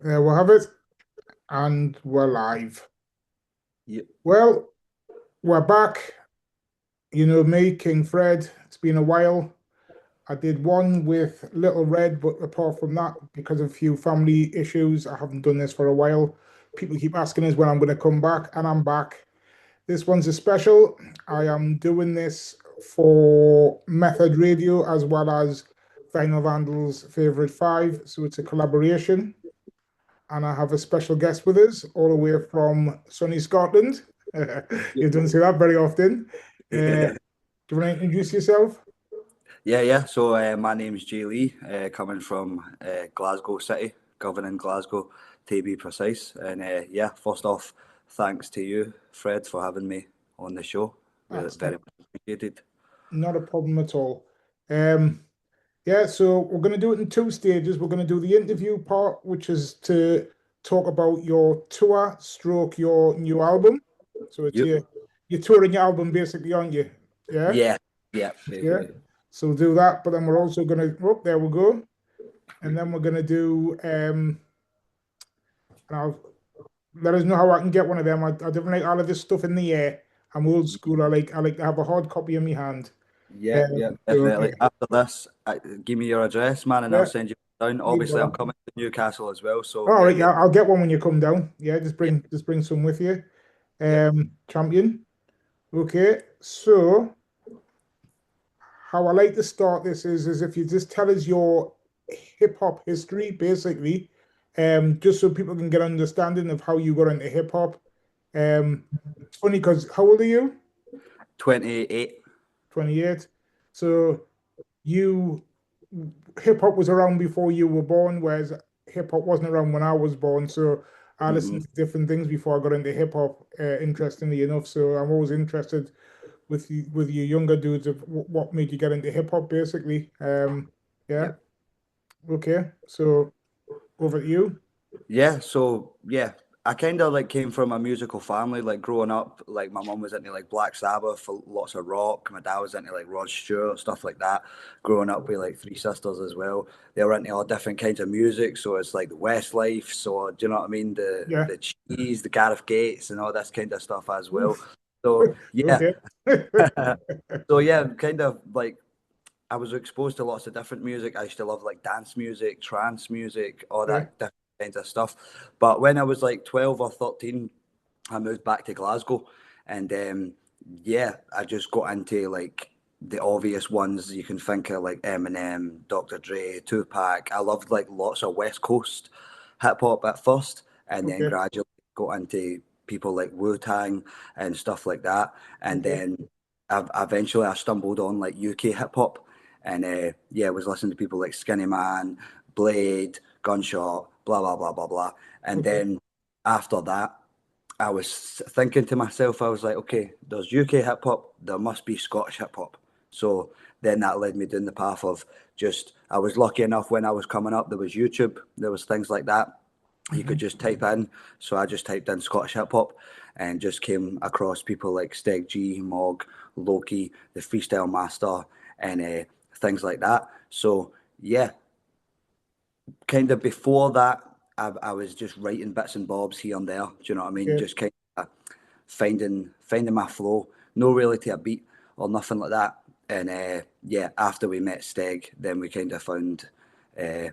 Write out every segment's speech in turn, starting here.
There we'll have it, and we're live. Yep. Well, we're back. You know me, King Fred. It's been a while. I did one with Little Red, but apart from that, because of a few family issues, I haven't done this for a while. People keep asking us when I'm going to come back, and I'm back. This one's a special. I am doing this for Method Radio as well as Vinyl Vandals' Favorite Five. So it's a collaboration. And I have a special guest with us, all the way from sunny Scotland. You don't see that very often. Do you want to introduce yourself? Yeah. So my name's JayLee, coming from Glasgow City, governing Glasgow to be precise. And first off, thanks to you, Fred, for having me on the show. That's Very much appreciated. not a problem at all. Um, yeah, so we're going to do it in two stages. We're going to do the interview part, which is to talk about your tour stroke your new album. So it's Yep. you're touring your album basically, aren't you? Yeah, Yeah. yeah. Basically. So we'll do that, but then we're also going to, oh, there we go. And then we're going to do, and I'll let us know how I can get one of them. I don't like all of this stuff in the air. I'm old school. I like to have a hard copy in my hand. Yeah, So definitely. After this, give me your address, man, and I'll yeah, send you down. no Obviously, I'm bother. coming to Newcastle as well, so All yeah, right, yeah, yeah, I'll get one when you come down. Yeah, yeah, just bring some with you. yeah. Champion. Okay, so how I like to start this is if you just tell us your hip hop history, basically, just so people can get an understanding of how you got into hip hop. It's funny because how old are you? 28. 28. So you hip hop was around before you were born, whereas hip hop wasn't around when I was born. So I Mm-hmm. listened to different things before I got into hip hop. Interestingly enough, so I'm always interested with you younger dudes of what made you get into hip hop, basically. Yeah. Yep. Okay. So over to you. Yeah, so yeah, I kind of like came from a musical family. Like growing up, like my mum was into like Black Sabbath, lots of rock. My dad was into like Rod Stewart, stuff like that. Growing up with like three sisters as well, they were into all different kinds of music. So it's like the Westlife. So do you know what I mean? Yeah. The Cheese, the Gareth Gates, and all this kind of stuff as well. Oof. So yeah, Okay. so yeah, kind of like I was exposed to lots of different music. I used to love like dance music, trance music, all Okay. that different kinds of stuff. But when I was like 12 or 13, I moved back to Glasgow, and yeah, I just got into like the obvious ones you can think of, like Eminem, Dr. Dre, Tupac. I loved like lots of West Coast hip hop at first, and then Okay. gradually got into people like Wu Tang and stuff like that. And Okay. then eventually I stumbled on like UK hip hop, and yeah, I was listening to people like Skinny Man, Blade, Gunshot, blah blah blah blah blah. And Okay. then after that, I was thinking to myself, I was like, okay, there's UK hip hop, there must be Scottish hip hop. So then that led me down the path of just, I was lucky enough when I was coming up, there was YouTube, there was things like that. You could Mhm. just type in. So I just typed in Scottish hip hop and just came across people like Steg G, Mog, Loki, the Freestyle Master, and things like that. So yeah, kind of before that, I was just writing bits and bobs here and there. Do you know what I mean? Okay. Just kind of finding my flow, no really to a beat or nothing like that. And yeah, after we met Steg, then we kind of found uh,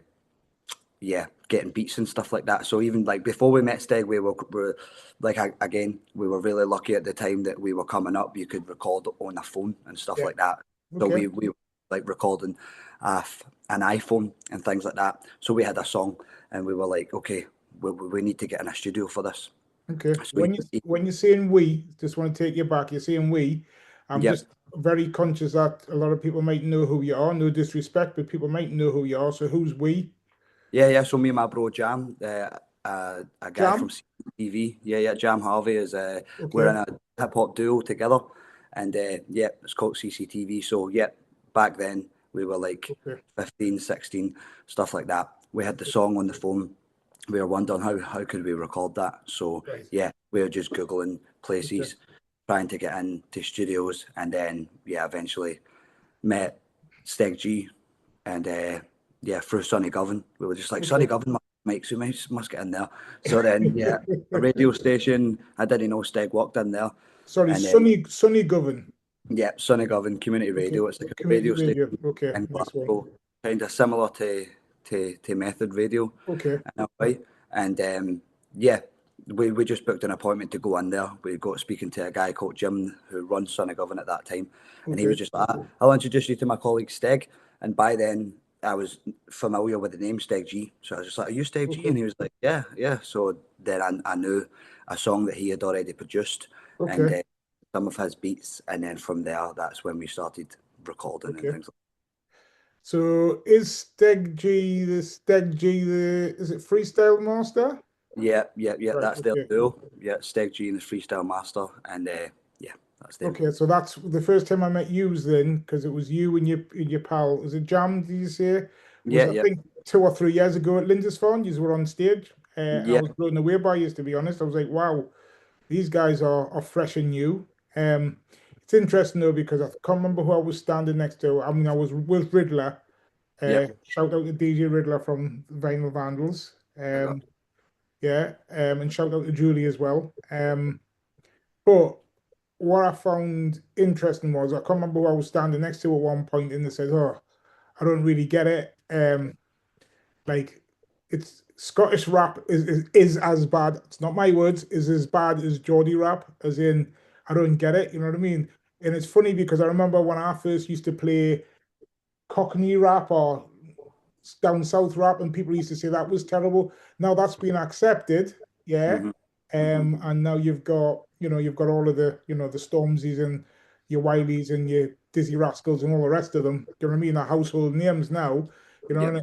yeah, getting beats and stuff like that. So even like before we met Steg, we were like again, we were really lucky at the time that we were coming up. You could record on a phone and stuff Yeah. like that. So Okay. we were like recording an iPhone and things like that. So we had a song and we were like, okay, we need to get in a studio for this. Okay. So When you're saying we, just want to take you back. You're saying we. I'm yep, just very conscious that a lot of people might know who you are. No disrespect, but people might know who you are. So who's we? yeah. So me and my bro Jam, a guy from Jam. CCTV, yeah, Jam Harvey is we're in Okay. a hip hop duo together, and yeah, it's called CCTV. So yeah, back then we were like Okay. 15, 16, stuff like that. We had the song on the phone. We were wondering how could we record that. So Right. yeah, we were just googling Okay. places, trying to get into studios, and then yeah, eventually met Steg G, and yeah, through Sonny Govan, we were just like Sonny Okay. Govan, man. Mike, so must get in there. So then, yeah, a radio station. I didn't know Steg walked in there, Sorry, and then Sunny Govan. yeah, Sonny Govan Community Okay, Radio. It's like a community radio radio. station Okay, in nice one. Glasgow, kind of similar to Method Radio Okay, in a way. And yeah, we just booked an appointment to go in there. We got speaking to a guy called Jim who runs Sonny Govan at that time, and he okay, was just like, "I'll introduce you to my colleague Steg." And by then, I was familiar with the name Steg G, so I was just like, "Are you Steg G?" okay, And he was like, "Yeah, yeah." So then I knew a song that he had already produced, and okay, some of his beats, and then from there, that's when we started recording and okay. things. So is Steg G the is it Freestyle Master? Yeah. Right, That's their okay. duo. Yeah, Steg G and the Freestyle Master, and yeah, that's them. Okay, so that's the first time I met you then, because it was you and your pal. Was it Jam, did you say? Was Yeah, I yeah, think 2 or 3 years ago at Lindisfarne, you were on stage. I yeah, was blown away by you, to be honest. I was like, wow, these guys are fresh and new. It's interesting though, because I can't remember who I was standing next to. I mean, I was with Riddler. yeah. Shout out to DJ Riddler from Vinyl Vandals. Big up. Yeah, and shout out to Julie as well. But what I found interesting was I can't remember who I was standing next to at one point, and they said, "Oh, I don't really get it. Like it's Scottish rap is as bad. It's not my words. Is as bad as Geordie rap. As in, I don't get it. You know what I mean? And it's funny because I remember when I first used to play Cockney rap or down south rap, and people used to say that was terrible. Now that's been accepted, yeah. Hmm. Hmm. And now you've got all of the Stormzy's and your Wileys and your Dizzy Rascals and all the rest of them. Do you know what I mean? Are household names now. Yeah,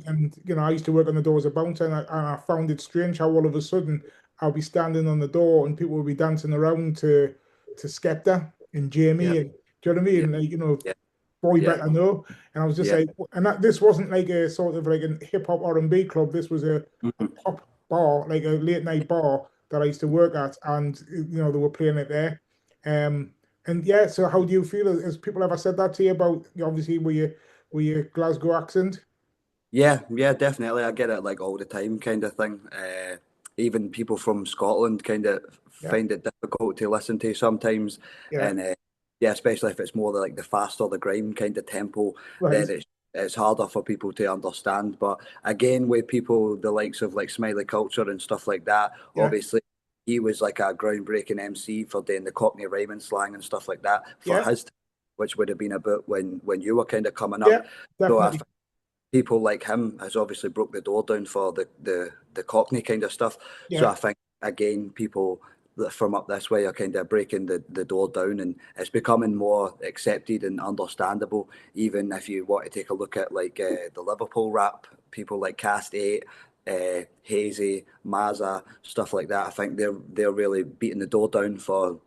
I used to work on the door as a bouncer, and I found it strange how all of a sudden I'll be standing on the door and people will be dancing around to Skepta and yeah, Jamie, and do you know what I yeah, mean? Like, yeah, boy yeah, better know. And I was just yeah. like, and this wasn't like a sort of like a hip hop R&B club. This was a Hmm. pop bar, like a late night bar that I used to work at, and they were playing it there. And yeah, so how do you feel? Has people ever said that to you about obviously were you Glasgow accent? Yeah, definitely. I get it like all the time, kind of thing. Even people from Scotland kind of Yeah, find it difficult to listen to sometimes, yeah, and yeah, especially if it's more like the fast or the grime kind of tempo, right, then it's harder for people to understand. But again, with people the likes of like Smiley Culture and stuff like that, yeah, obviously he was like a groundbreaking MC for doing the Cockney rhyming slang and stuff like that for yeah, his, which would have been about when you were kind of coming yeah, up. So I definitely, people like him has obviously broke the door down for the Cockney kind of stuff. So yeah, I think again, people that from up this way are kind of breaking the door down, and it's becoming more accepted and understandable. Even if you want to take a look at like the Liverpool rap, people like Cast Eight, Hazy, Mazza, stuff like that. I think they're really beating the door down for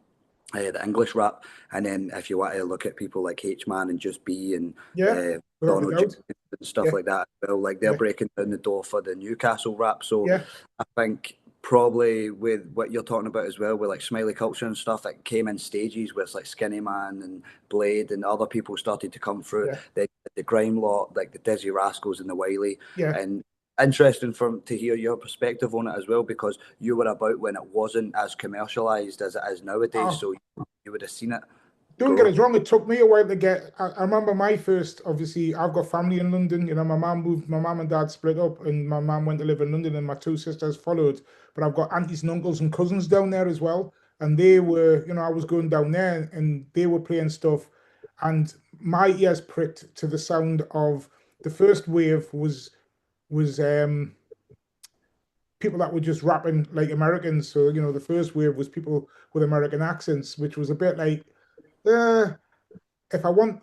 the English rap. And then if you want to look at people like H Man and Just B and yeah, without a Donald James doubt, and stuff yeah, like that, well, like they're yeah, breaking down the door for the Newcastle rap. So yeah, I think probably with what you're talking about as well, with like Smiley Culture and stuff, it came in stages where it's like Skinny Man and Blade and other people started to come through. yeah, The Grime lot, like the Dizzy Rascals and the Wiley. yeah. And interesting to hear your perspective on it as well, because you were about when it wasn't as commercialized as it is nowadays, Oh, so you would have seen it don't get go. us wrong, it took me a while to get. I remember my first, obviously, I've got family in London. My mum and dad split up, and my mum went to live in London, and my two sisters followed. But I've got aunties and uncles and cousins down there as well. And they were, I was going down there and they were playing stuff. And my ears pricked to the sound of the first wave was people that were just rapping like Americans. So, the first wave was people with American accents, which was a bit like, uh, if I want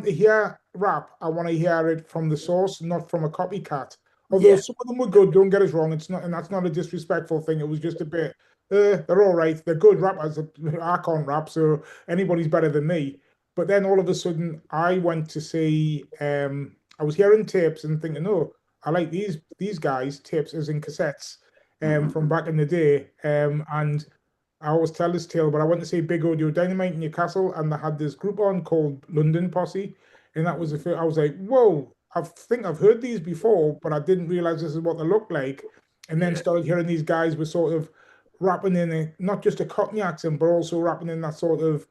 to hear rap, I want to hear it from the source, not from a copycat. Although Yeah, some of them were good, don't get us wrong. It's not, and that's not a disrespectful thing. It was just a bit. They're all right. They're good rappers. I can't rap, so anybody's better than me. But then all of a sudden, I went to see. I was hearing tapes and thinking, oh, I like these guys' tapes as in cassettes, hmm, from back in the day. And I always tell this tale, but I went to see Big Audio Dynamite in Newcastle, and they had this group on called London Posse, and that was I was like, whoa, I think I've heard these before, but I didn't realize this is what they look like. and then started hearing these guys were sort of rapping in not just a Cockney accent, but also rapping in that sort of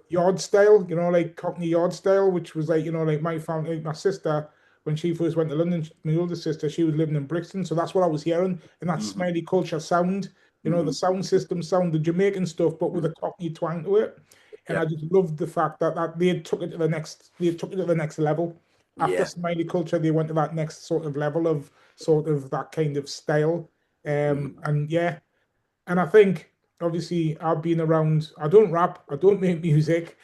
yard style, like Cockney yard style, which was like, like my family, my sister, when she first went to London, my older sister, she was living in Brixton. So that's what I was hearing. And that Hmm. Smiley culture sound, the Hmm. sound system sound, the Jamaican stuff, but with a Cockney twang to it. And I Yep. just loved the fact that they took it to the next level. After Yeah. Smiley culture, they went to that next sort of level of sort of that kind of style. Hmm. And yeah, and I think obviously I've been around. I don't rap. I don't make music.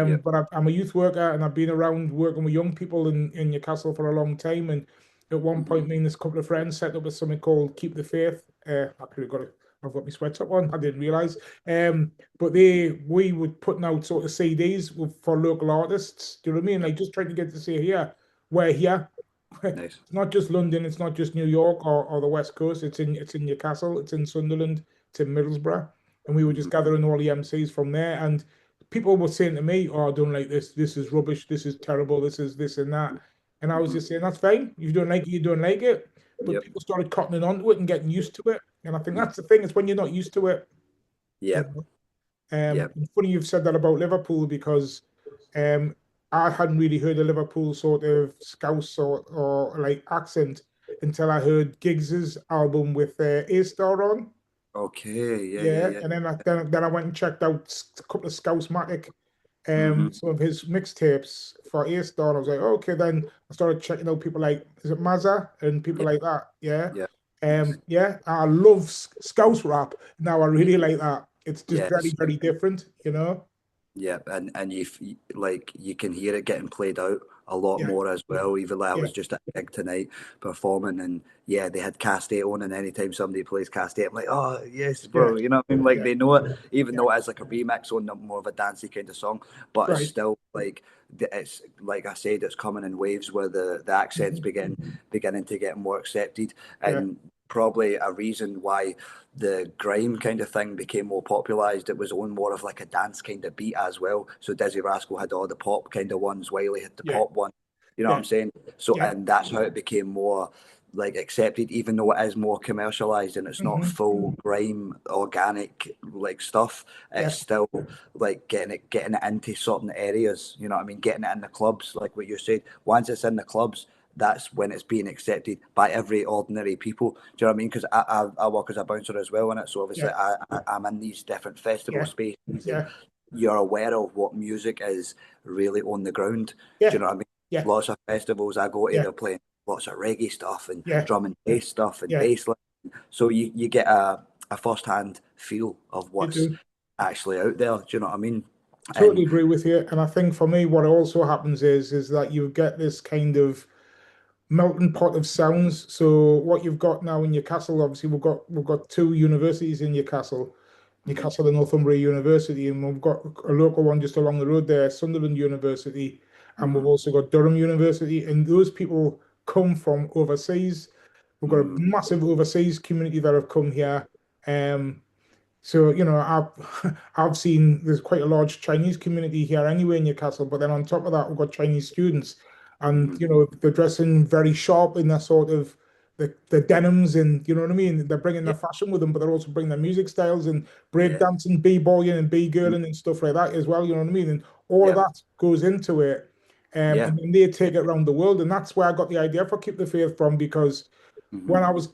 Yep. But I'm a youth worker, and I've been around working with young people in Newcastle for a long time. And at one Hmm. point, me and this couple of friends set up with something called Keep the Faith. I could have got it. I've got my sweatshop on. I didn't realize. But we were putting out sort of CDs for local artists. Do you know what I mean? Yep. Like just trying to get to say here, we're here. Nice. It's not just London, it's not just New York or the West Coast. It's in Newcastle, it's in Sunderland, it's in Middlesbrough, and we were just Hmm. gathering all the MCs from there. And people were saying to me, "Oh, I don't like this. This is rubbish. This is terrible. This is this and that." And I was Hmm. just saying, "That's fine. If you don't like it, you don't like it." But Yep. people started cottoning onto it and getting used to it. And I think that's the thing. It's when you're not used to it, you Yep. know. Yep. It's funny you've said that about Liverpool because um, I hadn't really heard a Liverpool sort of scouse or like accent until I heard Giggs's album with A-Star on. Okay. Yeah. Yeah. Yeah, Yeah. and then I went and checked out a couple of Scousematic, Hmm. some of his mixtapes for A-Star. And I was like, okay, then I started checking out people like, is it Mazza and people Yeah. like that. Yeah. Yeah. Nice. Yeah, I love Scouse rap. Now I Yeah. really like that. It's just Yeah. very, Same. very different. Yeah, and like you can hear it getting played out a lot Yeah, more as well. Even like I yeah, was just at a gig tonight performing, and yeah, they had Cast 8 on, and anytime somebody plays Cast 8, I'm like, oh yes, yeah, bro, you know what I mean? Like yeah, they know it, even yeah. though it's like a remix on more of a dancey kind of song, but it's Right. still like it's like I said, it's coming in waves where the accents Mhm. beginning to get more accepted, Yeah, and probably a reason why the grime kind of thing became more popularized. It was on more of like a dance kind of beat as well. So Dizzy Rascal had all the pop kind of ones, Wiley had the yeah, pop one. You know what yeah, I'm saying? So yeah. and that's how it became more like accepted, even though it is more commercialized and it's not Hmm. full grime organic like stuff. It's Yeah, still like getting it into certain areas. You know what I mean? Getting it in the clubs, like what you said. Once it's in the clubs, that's when it's being accepted by every ordinary people. Do you know what I mean? Because I work as a bouncer as well in it, so obviously yeah, I'm in these different festival yeah, spaces, and yeah, you're aware of what music is really on the ground. Do you yeah, know what I mean? yeah, Lots of festivals I go to, yeah, they're playing lots of reggae stuff and yeah, drum and bass stuff and yeah. bass line. So you get a first hand feel of You what's do. actually out there. Do you know what I mean? Totally And agree with you. And I think for me, what also happens is that you get this kind of melting pot of sounds. So what you've got now in Newcastle, obviously we've got two universities in Newcastle, mhm, Newcastle and Northumbria University, and we've got a local one just along the road there, Sunderland University, and we've mhm, also got Durham University, and those people come from overseas. We've got a mhm, massive overseas community that have come here. Um, so, I've seen there's quite a large Chinese community here anyway in Newcastle, but then on top of that, we've got Chinese students, and mhm, they're dressing very sharp in their sort of the denims, and you know what I mean. They're bringing yeah, their fashion with them, but they're also bringing their music styles and yeah, breakdancing, b-boying, and mhm, b-girling and stuff like that as well. You know what I mean? And all of yeah, that goes into it, yeah, and then they take it around the world, and that's where I got the idea for Keep the Faith from because mhm, when I was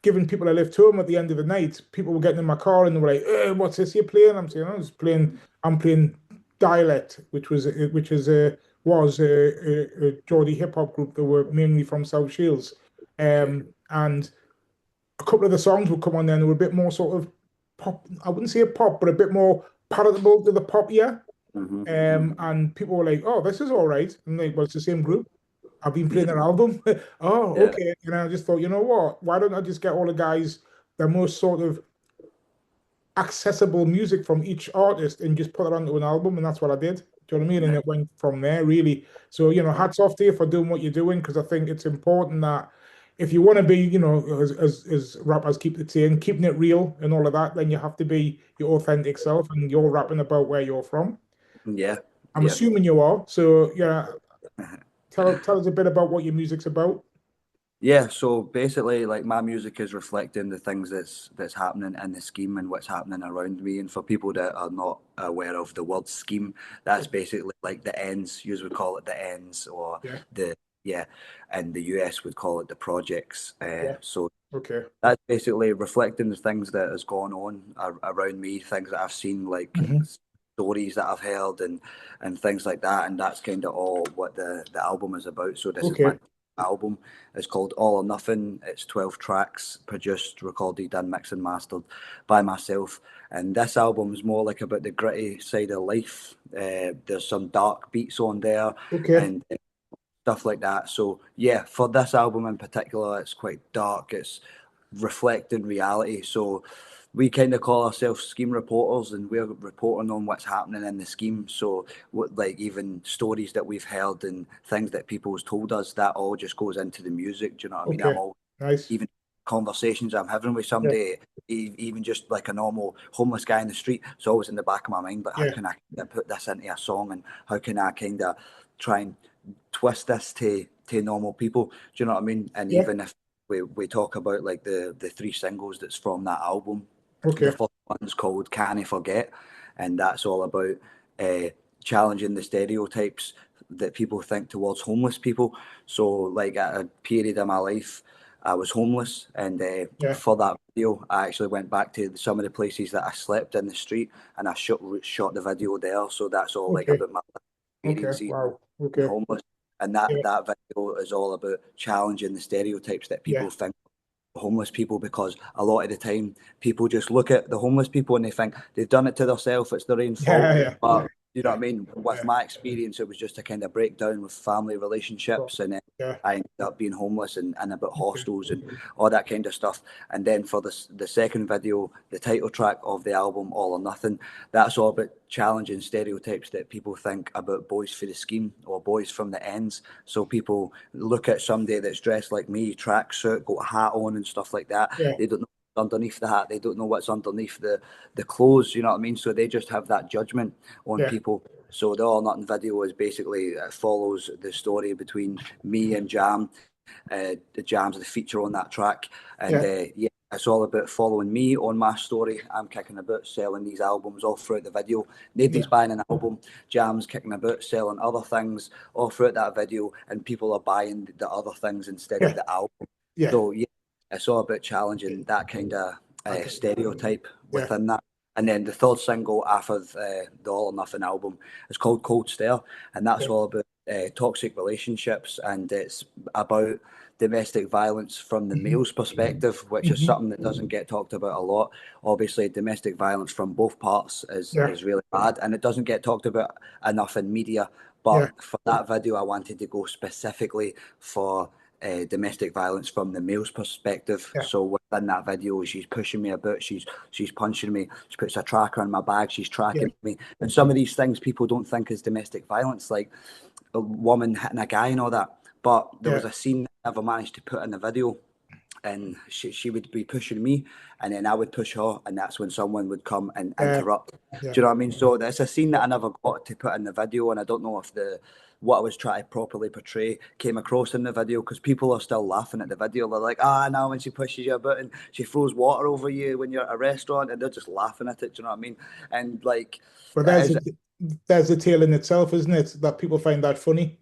giving people a lift home at the end of the night, people were getting in my car and they were like, "What's this you're playing?" I'm saying, I'm playing Dialect, which is a was a Geordie hip hop group that were mainly from South Shields, okay, and a couple of the songs would come on there and they were a bit more sort of pop. I wouldn't say a pop, but a bit more palatable to the pop, yeah. mhm, And people were like, "Oh, this is all right," and like, "Well, it's the same group." I've been playing yeah, their album. Oh, yeah, okay. And I just thought, you know what? Why don't I just get all the guys, the most sort of accessible music from each artist and just put it onto an album? And that's what I did. Do you know what I mean? And nice, it went from there, really. So, yeah, hats off to you for doing what you're doing because I think it's important that if you want to be, as rappers keep the saying, keeping it real and all of that, then you have to be your authentic self and you're rapping about where you're from. yeah, I'm assuming you are. So, yeah, tell us a bit about what your music's about. Yeah, so basically, like my music is reflecting the things that's happening in the scheme and what's happening around me. And for people that are not aware of the word scheme, that's basically like the ends. You would call it the ends, or Yeah, the yeah, and the US would call it the projects. yeah, So okay. that's basically reflecting the things that has gone on around me, things that I've seen, like Hmm. stories that I've heard, and things like that. And that's kind of all what the album is about. So this is Okay, my album. It's called All or Nothing. It's 12 tracks, produced, recorded, and mixed and mastered by myself. And this album is more like about the gritty side of life. There's some dark beats on there, okay, and stuff like that. So yeah, for this album in particular, it's quite dark. It's reflecting reality. So we kind of call ourselves scheme reporters, and we're reporting on what's happening in the scheme. So what, like even stories that we've heard and things that people's told us, that all just goes into the music. Do you know what I mean? okay. I'm all Nice. even conversations I'm having with Yeah, somebody, even just like a normal homeless guy in the street, it's always in the back of my mind. But how yeah, can I put this into a song, and how can I kind of try and twist this to normal people? Do you know what I mean? And yeah. even if we talk about like the three singles that's from that album, the Okay, first one's called Can I Forget, and that's all about uh, challenging the stereotypes that people think towards homeless people. So, like at a period of my life, I was homeless, and yeah, for that video, I actually went back to some of the places that I slept in the street, and I shot the video there. So that's all like okay, about my okay. experiences Wow. being Okay. homeless, and that Yeah, that video is all about challenging the stereotypes that yeah, people think homeless people, because a lot of the time people just look at the homeless people and they think they've done it to themselves, it's their own fault. yeah, yeah, But you know what I mean? With yeah. my experience, it was just a kind of breakdown with family Cool. relationships, and then Yeah. I ended up being homeless and about Okay. hostels and all that kind of stuff. And then for the second video, the title track of the album, All or Nothing, that's all about challenging stereotypes that people think about boys for the scheme or boys from the ends. So people look at somebody that's dressed like me, tracksuit, got a hat on and stuff like that. Yeah, They don't know what's underneath the hat. They don't know what's underneath the clothes. You know what I mean? So they just have that judgment on yeah, people. So the All or Nothing video is basically follows the story between me and Jam. The Jam's the feature on that track, and yeah, yeah, it's all about following me on my story. I'm kicking about selling these albums all throughout the video. Nobody's yeah, buying an album. Jam's kicking about selling other things all throughout that video, and people are buying the other things instead of yeah, the album. yeah. So yeah, it's all about challenging that kind of I get it. stereotype Yeah, within that. And then the third single after the All or Nothing album is called Cold Stare, and that's yeah, all about toxic relationships, and it's about domestic violence from the hmm, male's perspective, which is hmm, something that doesn't get talked about a lot. Obviously, domestic violence from both parts yeah, is really bad, and it doesn't get talked about enough in media. yeah, But for that video, I wanted to go specifically for domestic violence from the male's perspective. yeah, So within that video, she's pushing me about, she's punching me, she puts a tracker in my bag, she's yeah, tracking me, and some of these things people don't think is domestic violence, like a woman hitting a guy and all that. But there yeah, was a scene that I never managed to put in the video, and she would be pushing me, and then I would push her, and that's when someone would come and yeah, interrupt. Do yeah, you know what I mean? So that's a scene yeah. that I never got to put in the video, and I don't know if the what I was trying to properly portray came across in the video, because people are still laughing at the video. They're like, ah, now when she pushes you about and she throws water over you when you're at a restaurant, and they're just laughing at it. Do you know what I mean? And like, But it is there's a tale in itself, isn't it? That people find that funny.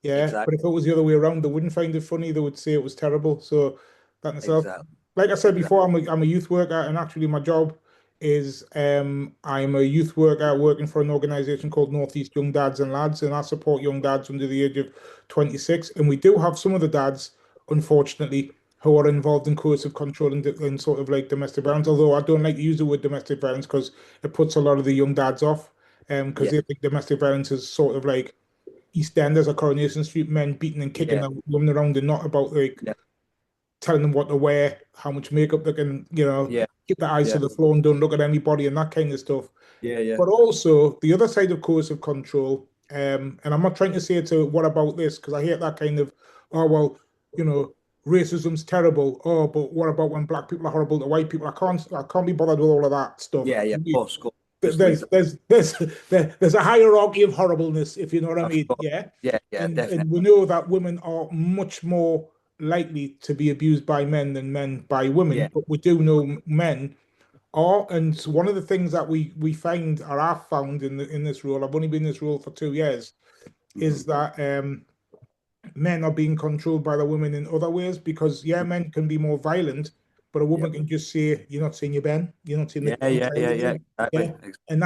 Yeah. But exactly, if it was the other way around, they wouldn't find it funny. They would say it was terrible. So that in itself, exactly, like I said exactly. before, I'm a youth worker, and actually my job is I'm a youth worker working for an organization called Northeast Young Dads and Lads, and I support young dads under the age of 26. And we do have some of the dads, unfortunately, who are involved in coercive control and sort of like domestic violence. Although I don't like to use the word domestic violence because it puts a lot of the young dads off, because Yeah, they think domestic violence is sort of like EastEnders or Coronation Street men beating and kicking yeah, a woman around, and not about like yeah, telling them what to wear, how much makeup they can, yeah, keep their eyes to yeah, the floor and don't look at anybody and that kind of stuff. yeah, yeah, But also the other side of coercive control, and I'm not trying to say to what about this, because I hear that kind of, oh well, you know, racism's terrible. Oh, but what about when black people are horrible to white people? I can't be bothered with all of that stuff. yeah, yeah. Of course, of course. Just leave There's that. there's there's there's a hierarchy of horribleness, if you know what I Of mean. course. Yeah. Yeah, yeah, And we definitely. know that women are much more. likely to be abused by men than men by women, Yeah. but we do know men are. And so one of the things that we find, or I've found in this role, I've only been in this role for 2 years, is that men are being controlled by the women in other ways, because yeah, men can be more violent, but a woman Yep. can just say, "You're not seeing your Ben, you're not seeing Yeah, the yeah, child yeah, yeah. again." Exactly. Yeah, Exactly. and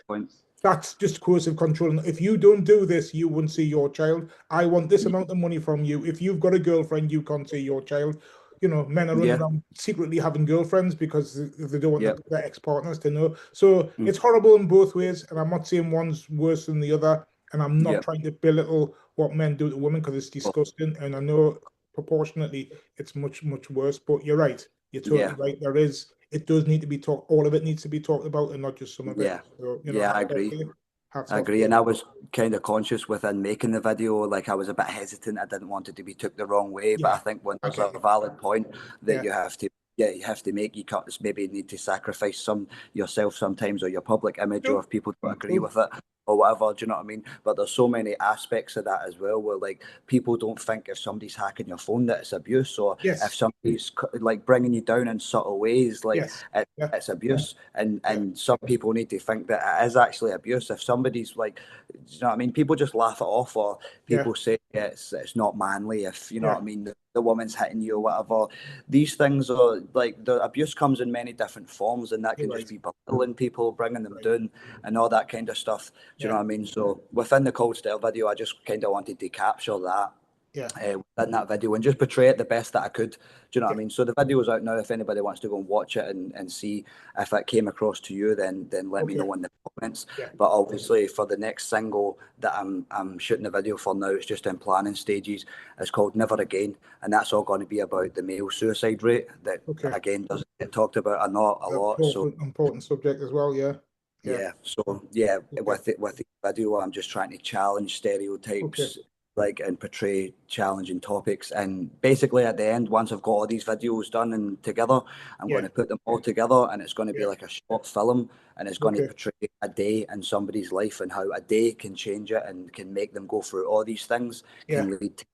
Point. that's just coercive control. And if you don't do this, you won't see your child. I want this Y- amount of money from you. If you've got a girlfriend, you can't see your child. You know, men are running Yeah. around secretly having girlfriends because they don't want Yeah. their ex-partners to know. So Mm. it's horrible in both ways. And I'm not saying one's worse than the other. And I'm not Yeah. trying to belittle what men do to women, because it's Oh, disgusting. And I know proportionately it's much, much worse. But you're right. You're totally yeah. right. It does need to be talked, all of it needs to be talked about, and not just some of it. Yeah. So, Yeah. I hats off agree. to you. Hats I off to agree, you. and I was kind of conscious within making the video. Like I was a bit hesitant. I didn't want it to be took the wrong way. But I Yeah, think when I there's get a you. valid point that Yeah, you have to, yeah, you have to make, you can't maybe need to sacrifice some yourself sometimes, or your public image, or true, if people don't agree true. with it or whatever. Do you know what I mean? But there's so many aspects of that as well, where like people don't think if somebody's hacking your phone that it's abuse, or if Yes, somebody's like bringing you down in subtle ways, like yes, it, yeah, it's abuse. And yeah, some people need to think that it is actually abuse. If somebody's like, you know what I mean? People just laugh it off, or yeah, people say it's not manly if, you know yeah. what I mean, the woman's hitting you or whatever. These things are like, the abuse comes in many different forms, and that You're can just right, be belittling people, bringing them right. down, and all that kind of stuff. Do you know Yeah, what I mean? So within the Cold Stare video, I just kind of wanted to capture that yeah, within that video and just portray it the best that I could. Do you know what yeah. I mean? So the video's out now. If anybody wants to go and watch it and see if it came across to you, then let me Okay, know in the comments. yeah, But obviously, for the next single that I'm shooting the video for now, it's just in planning stages. It's called Never Again, and that's all going to be about the male suicide rate that okay. again doesn't get talked about a lot. So Important subject as well. Yeah, yeah. yeah, so yeah, Okay, with the video, I'm just trying to challenge okay. stereotypes, like, and portray challenging topics. And basically, at the end, once I've got all these videos done and together, I'm going Yeah, to put them all together, and it's going to be yeah. like a short film, and it's going to Okay, portray a day in somebody's life and how a day can change it and can make them go through all these things, yeah. can lead to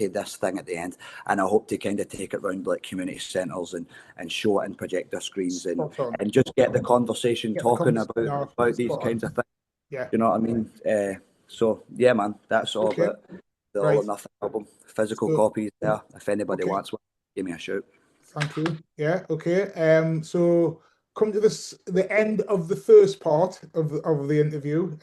this thing at the end. And I hope to kind of take it round like community centres and show it in projector screens Spot on. and just get the conversation Get the talking convers. No, about these spot on. kinds of things. Yeah. You know what I mean? So yeah, man, that's all Okay. about the All Right. or Nothing album. Physical So, copies there. If anybody okay. wants one, give me a shout. Thank you. Yeah, okay. So come to the end of the first part of the interview.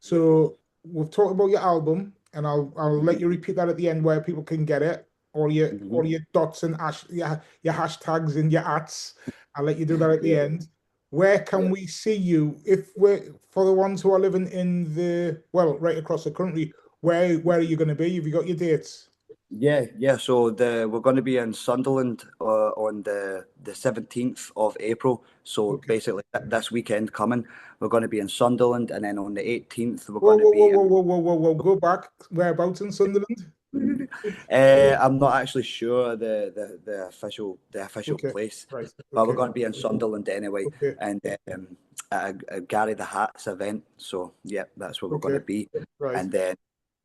So we've talked about your album, and I'll let you repeat that at the end where people can get it, Mm-hmm. all your dots and your hashtags and your ats. I'll let you do that at the Yeah, end. Where can yeah. we see you if we're for the ones who are living in right across the country? Where are you going to be? Have you got your dates? Yeah. So we're going to be in Sunderland on the 17th of April. So Okay. basically, this weekend coming, we're going to be in Sunderland, and then on the 18th, we're Whoa, going to whoa, whoa, be whoa, whoa, whoa, whoa, whoa. Go back. Whereabouts in Sunderland? I'm not actually sure the official Okay. place, Right. but we're Okay. going to be in Sunderland anyway, Okay. and at a Gary the Hats event. So yeah, that's where we're going to Okay. be, Right. and then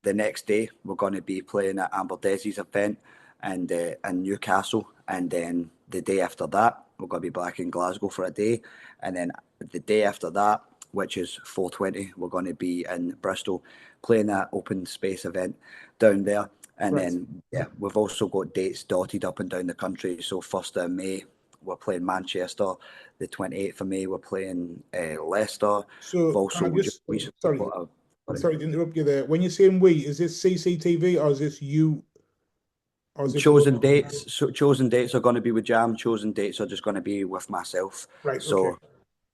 the next day we're going to be playing at Amber Desi's event and in Newcastle, and then the day after that we're going to be back in Glasgow for a day, and then the day after that, which is 420, we're going to be in Bristol playing that open space event down there. And Right. then, yeah, we've also got dates dotted up and down the country. So 1st of May, we're playing Manchester. The 28th of May, we're playing Leicester. We've So can I also just just recently sorry, got sorry to interrupt you there. When you're saying we, is this CCTV or is this you or is this your chosen dates. So chosen dates are going to be with Jam. Chosen dates are just going to be with myself. right, okay. So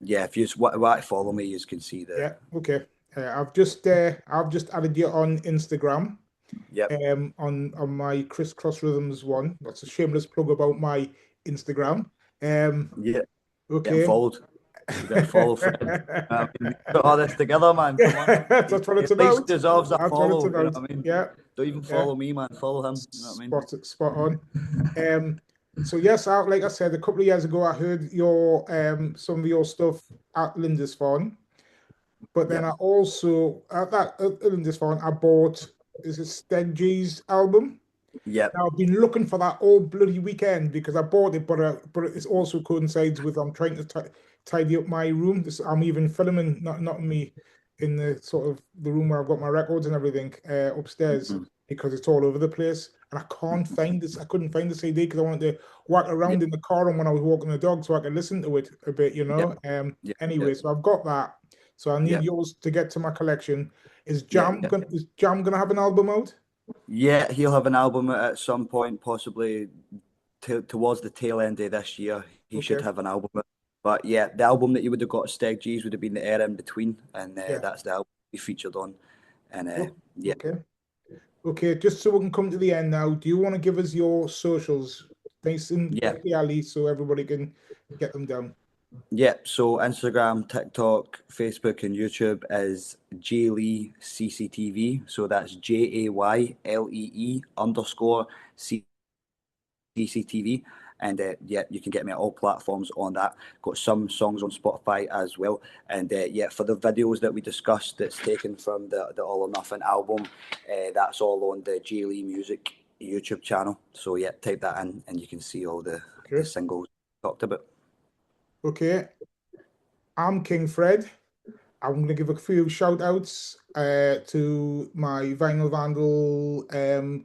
yeah, if you want to follow me, you can see the. Yeah, okay. I've just added you on Instagram. Yep. On my Criss Cross Rhythms one. That's a shameless plug about my Instagram. Yeah. Getting Okay. followed. We're getting followed, friend. I mean, put all this together, man. Come on. That's what He it's at least about. deserves a That's what it's follow. You know about. what I mean? Yeah, Don't even yeah. follow me, man. Follow him. You know what I mean? Spot on. So yes, like I said, a couple of years ago, I heard your some of your stuff at Lindisfarne, but then Yep. I also at Lindisfarne, I bought is it Steg G's album. Yeah. Now I've been looking for that all bloody weekend because I bought it, but it also coincides with I'm trying to tidy up my room. I'm even filming, not me, in the sort of the room where I've got my records and everything upstairs Mm. because it's all over the place, and I can't find this. I couldn't find the CD because I wanted to walk Yeah. around in the car and when I was walking the dog so I could listen to it a bit, you Yeah. know. Yeah. Yeah. Anyway, so I've got that. So I need Yeah. yours to get to my collection. Yeah. Yeah. Is Jam gonna have an album out? Yeah, he'll have an album at some point, possibly towards the tail end of this year. He should Okay. have an album. But yeah, the album that you would have got Steg G's would have been the era in between, and Yeah. that's the album he featured on. And yeah, Okay. Okay, just so we can come to the end now, do you want to give us your socials nice and yeah, clearly so everybody can get them down? yeah. So Instagram, TikTok, Facebook, and YouTube is JayLee CCTV. So that's JayLee_CCTV. And yeah, you can get me at all platforms on that. Got some songs on Spotify as well. And yeah, for the videos that we discussed, that's taken from the All or Nothing album, that's all on the JayLee Music YouTube channel. So yeah, type that in and you can see all the Okay. singles talked about. Okay. I'm King Fred. I'm going to give a few shout outs to my Vinyl Vandal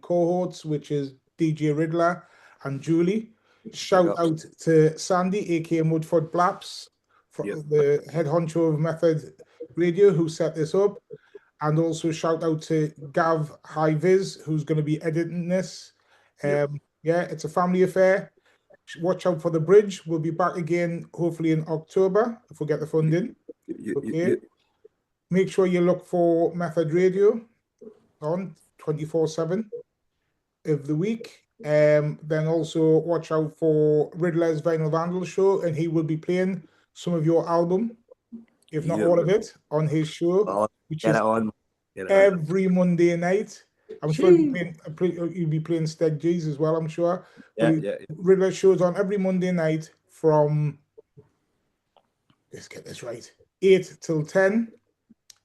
cohorts, which is DJ Riddler and Julie. Big Shout ups. out to Sandy, aka Mudford Blaps, for Yep. the head honcho of Method Radio, who set this up. And also shout out to Gav High Viz, who's going to be editing this. Yep. Yeah, it's a family affair. Watch out for the bridge. We'll be back again, hopefully in October, if we get the funding. Okay. Make sure you look for Method Radio on 24/7 of the week. Then also watch out for Riddler's Vinyl Vandal show, and he will be playing some of your album, if not all Yep. of it, on his show, Oh, which get is it on. Get it on. every Monday night. I'm sure you'll be playing Steg G's as well, I'm sure. But Yeah, yeah. Riddler shows on every Monday night from, let's get this right, 8 till 10.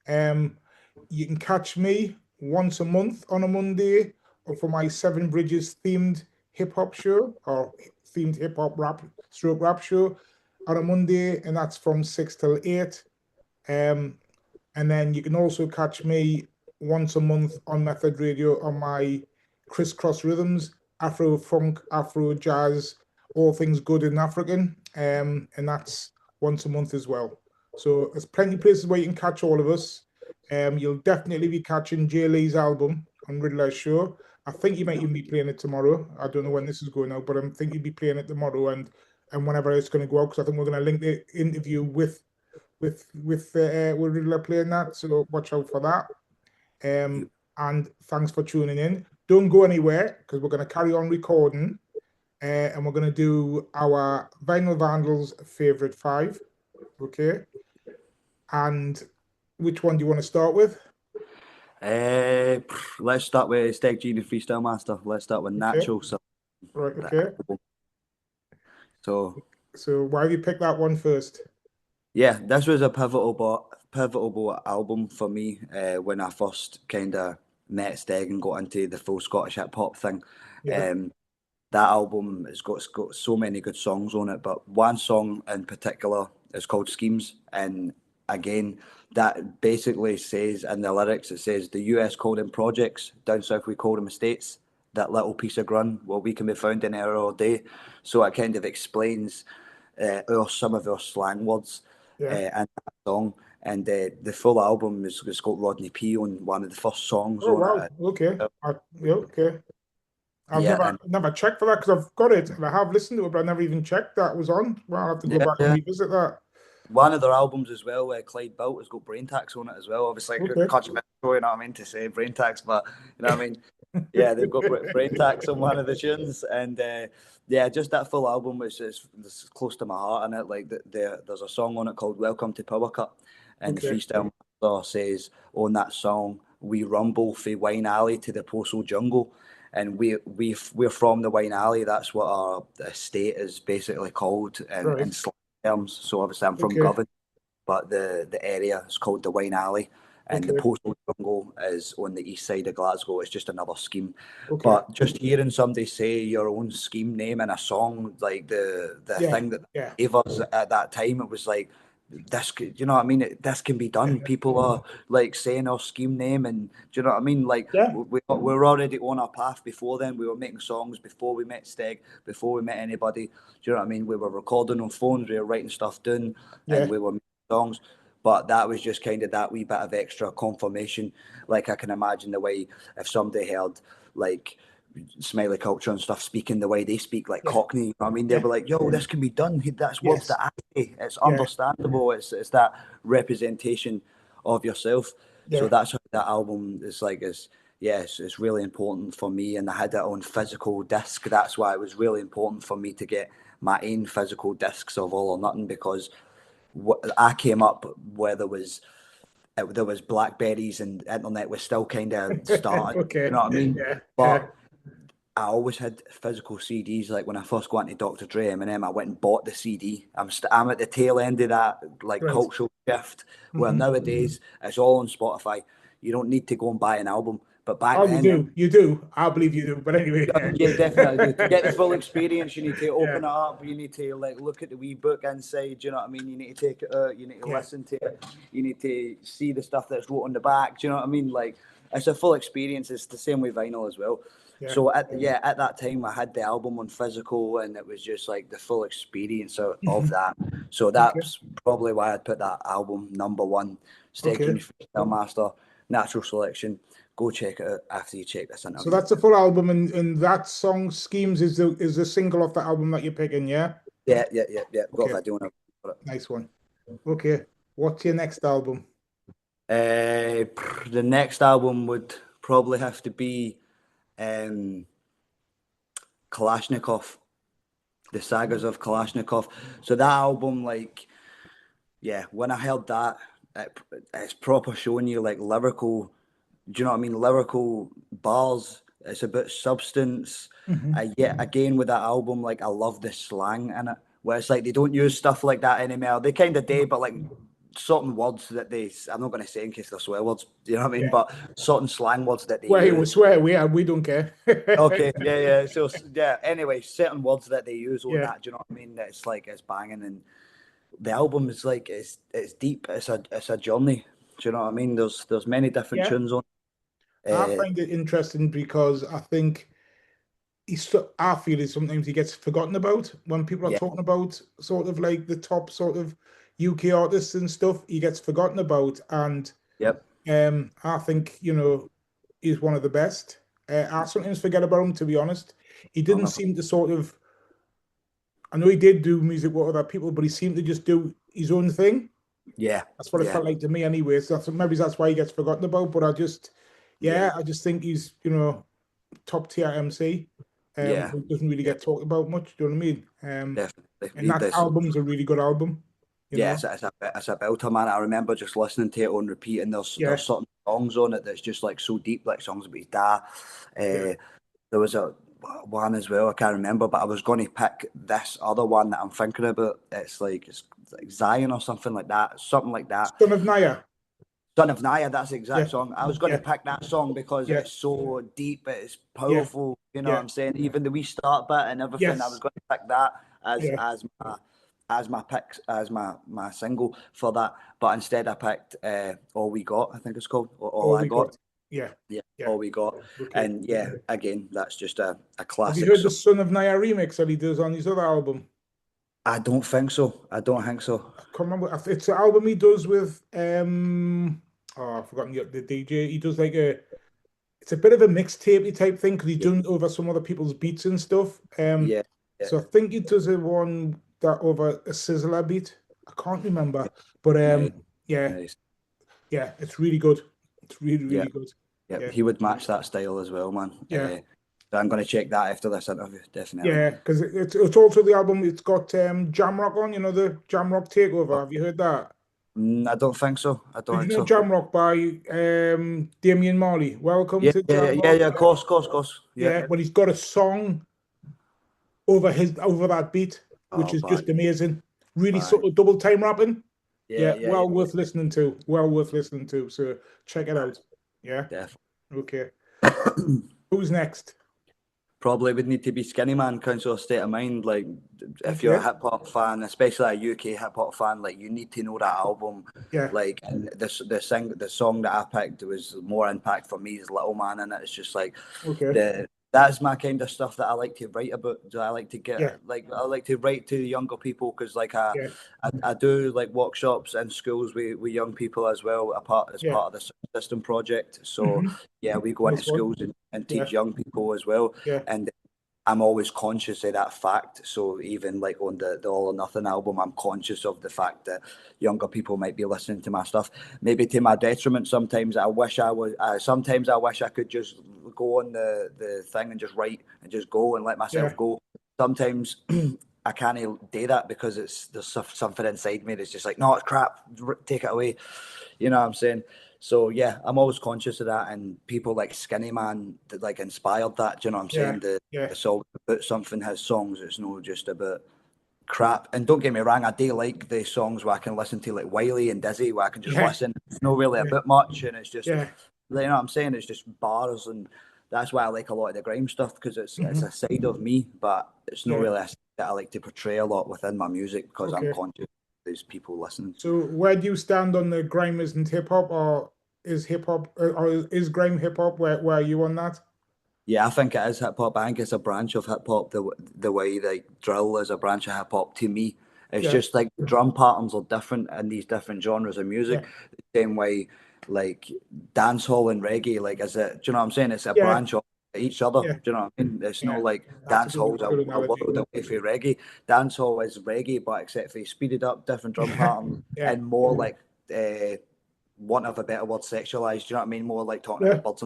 You can catch me once a month on a Monday for my Seven Bridges themed hip hop show or themed hip hop rap show on a Monday, and that's from 6 till 8. Um, and then you can also catch me once a month on Method Radio on my Criss Cross Rhythms, Afro funk, Afro jazz, all things good in African. And that's once a month as well. So there's plenty of places where you can catch all of us. You'll definitely be catching JayLee's album on Riddler's show. I think you might even be playing it tomorrow. I don't know when this is going out, but I'm thinking you'll be playing it tomorrow and whenever it's going to go out, because I think we're going to link the interview with Riddler playing that. So watch out for that. And thanks for tuning in. Don't go anywhere because we're going to carry on recording, and we're going to do our Vinyl Vandals favorite 5. Okay. And which one do you want to start with? Let's start with Steg G, the Freestyle Master. Let's start with Natural. So, Right. Okay. So why have you picked that one first? Yeah, this was a pivotal album for me when I first kind of met Steg and got into the full Scottish hip hop thing. Yeah. That album has got so many good songs on it, but one song in particular is called Schemes. And again, that basically says in the lyrics, it says the US called them projects, down south we call them estates. That little piece of grun, well, we can be found in there all day. So it kind of explains some of our slang words in that song. And the full album has got Rodney P on one of the first songs Oh on wow. it. Okay. Yeah, okay. I've Yeah, and never checked for that because I've got it and I have listened to it, but I never even checked that was on. Well, I'll have to go back and yeah. revisit that. One of their albums as well, Clyde Built, has got Brain Tax on it as well. Obviously, Okay. controversial, you know what I mean, to say Brain Tax, but you know what I mean. Yeah, they've got Brain Tax on one of the tunes, and yeah, just that full album is close to my heart. And it like there's a song on it called "Welcome to Power Cut," and the freestyle master says on that song, "We rumble from Wine Alley to the postal jungle." And we're from the Wine Alley. That's what our estate is basically called in slang terms. So obviously I'm from Govan, but the area is called the Wine Alley, and the postal jungle is on the east side of Glasgow. It's just another scheme. Okay. But just hearing somebody say your own scheme name in a song, like the thing that gave us at that time, it was like, this, you know what I mean? This can be done. People are like saying our scheme name, and do you know what I mean? Like we were already on our path before then. We were making songs before we met Steg, before we met anybody. Do you know what I mean? We were recording on phones, we were writing stuff down, and we were making songs. But that was just kind of that wee bit of extra confirmation. Like I can imagine the way if somebody heard like Smiley Culture and stuff speaking the way they speak, like Cockney, you know what I mean? They were like, yo, this can be done. That's words that I say. It's understandable. It's that representation of yourself. So that's how that album is like, it's really important for me. And I had it on physical disc. That's why it was really important for me to get my own physical discs of All or Nothing, because I came up where there was Blackberries and internet was still kind of starting. You know what I mean? But I always had physical CDs. Like when I first got into Dr. Dre, Eminem, I went and bought the CD. I'm at the tail end of that cultural shift where nowadays it's all on Spotify. You don't need to go and buy an album. But back then, you do. I believe you do. But anyway, yeah, definitely do. To get the full experience, you need to open it up. You need to look at the wee book inside. You know what I mean? You need to take it out. You need to listen to it. You need to see the stuff that's wrote on the back. Do you know what I mean? Like it's a full experience. It's the same with vinyl as well. So at that time I had the album on physical, and it was just like the full experience of that. So that's probably why I'd put that album number one. Steg Junior Freestyle Master, Natural Selection. Go check it out after you check this interview. So that's the full album, and that song Schemes is the single off the album that you're picking, yeah? Yeah. Got a video on it. Nice one. Okay, what's your next album? The next album would probably have to be Kalashnikov, The Sagas of Kalashnikov. So that album, when I heard that, it's proper showing you like lyrical, do you know what I mean? Lyrical bars. It's about substance. Yet again with that album, like I love the slang in it, where it's like they don't use stuff like that anymore. They kind of do, but like certain words that I'm not going to say in case they're swear words, you know what I mean? But certain slang words that they use. We swear, we don't care. Okay, yeah. So anyway, certain words that they use on that, do you know what I mean? It's like it's banging, and the album is like it's deep. It's a journey. Do you know what I mean? There's many different tunes on. I find it interesting because I think I feel sometimes he gets forgotten about when people are talking about sort of like the top sort of UK artists and stuff. He gets forgotten about, and I think he's one of the best. I sometimes forget about him, to be honest. He didn't seem to sort of. I know he did do music with other people, but he seemed to just do his own thing. Yeah, that's what it felt like to me, anyway. So maybe that's why he gets forgotten about. But I just think he's top tier MC. Who doesn't really get talked about much. Do you know what I mean? Definitely. And that album's a really good album. It's a belter, man. I remember just listening to it on repeat, and there's certain songs on it that's just like so deep, like songs about his dad. There was a one as well, I can't remember, but I was going to pick this other one that I'm thinking about. It's like Zion or something like that. Son of Naya. Son of Naya, that's the exact song. I was going to pick that song because it's so deep, it's powerful, you know what I'm saying? Even the wee start bit and everything, I was going to pick that as my single for that. But instead I picked All We Got, I think it's called. All I Got. Yeah. All We Got. Okay. And again, that's just a classic. Have you heard the Son of Naya remix that he does on his other album? I don't think so. I can't remember. It's an album he does with I've forgotten the DJ. He does it's a bit of a mixtape type thing because he's done over some other people's beats and stuff. So I think he does one that over a Sizzler beat. I can't remember, but nice. It's really good. It's really good. Yeah, he would match that style as well, man. I'm going to check that after this interview, definitely. Yeah, because it's also the album. It's got Jamrock on. You know the Jamrock Takeover. Have you heard that? I don't think so. Did you know Jamrock by Damian Marley? Welcome to Jamrock. Yeah, of course. Yeah, but he's got a song over that beat, which is just amazing. Really sort of double time rapping. Well worth listening to. So check it out. Yeah. definitely. Okay. Who's next? Probably would need to be Skinny Man, Council of State of Mind. Like, if you're a Okay. hip hop fan, especially a UK hip hop fan, like you need to know that album. Yeah. Like, and the song that I picked was more impact for me is Little Man, and it's just like Okay. that's my kind of stuff that I like to write about. So I like to Yeah. I like to write to the younger people because like Yeah. I do like workshops in schools with young people as well, as Yeah. part of the system project. So Mm-hmm. yeah, we go into Nice one. schools and Yeah. teach young people as well. Yeah. And I'm always conscious of that fact. So even like on the All or Nothing album, I'm conscious of the fact that younger people might be listening to my stuff, maybe to my detriment. Sometimes I wish I was. Sometimes I wish I could just go on the thing and just write and just go and let myself Yeah. go. Sometimes I can't do that because there's something inside me that's just like, no, it's crap. Take it away. You know what I'm saying? So yeah, I'm always conscious of that, and people like Skinny Man that like inspired that. Do you know what I'm Yeah. saying? The Yeah. the song about something, his songs. It's not just about crap. And don't get me wrong, I do like the songs where I can listen to like Wiley and Dizzy, where I can just Yeah. listen. It's not really Yeah. about much, and it's just, Yeah. you know what I'm saying? It's just bars, and that's why I like a lot of the grime stuff because it's Mm-hmm. a side of me, but it's not Yeah. really a side that I like to portray a lot within my music because I'm Okay. conscious there's people listening. So where do you stand on the grime isn't hip hop, or is grime hip hop? Where are you on that? Yeah, I think it is hip hop. I think it's a branch of hip hop. The way like drill is a branch of hip hop to me. It's Yeah. just like the drum patterns are different in these different genres of Yeah. music. The same way, like dancehall and reggae, like is it? Do you know what I'm saying? It's a Yeah. branch of each other. Yeah. Do you know what I mean? It's no Yeah. like That's a dancehall's good a analogy. world away from reggae. Dancehall is reggae, but except for speeded up, different drum Yeah. patterns Yeah. and more like, want of a better word, sexualized. Do you know what I mean? More like talking Yeah. about birds.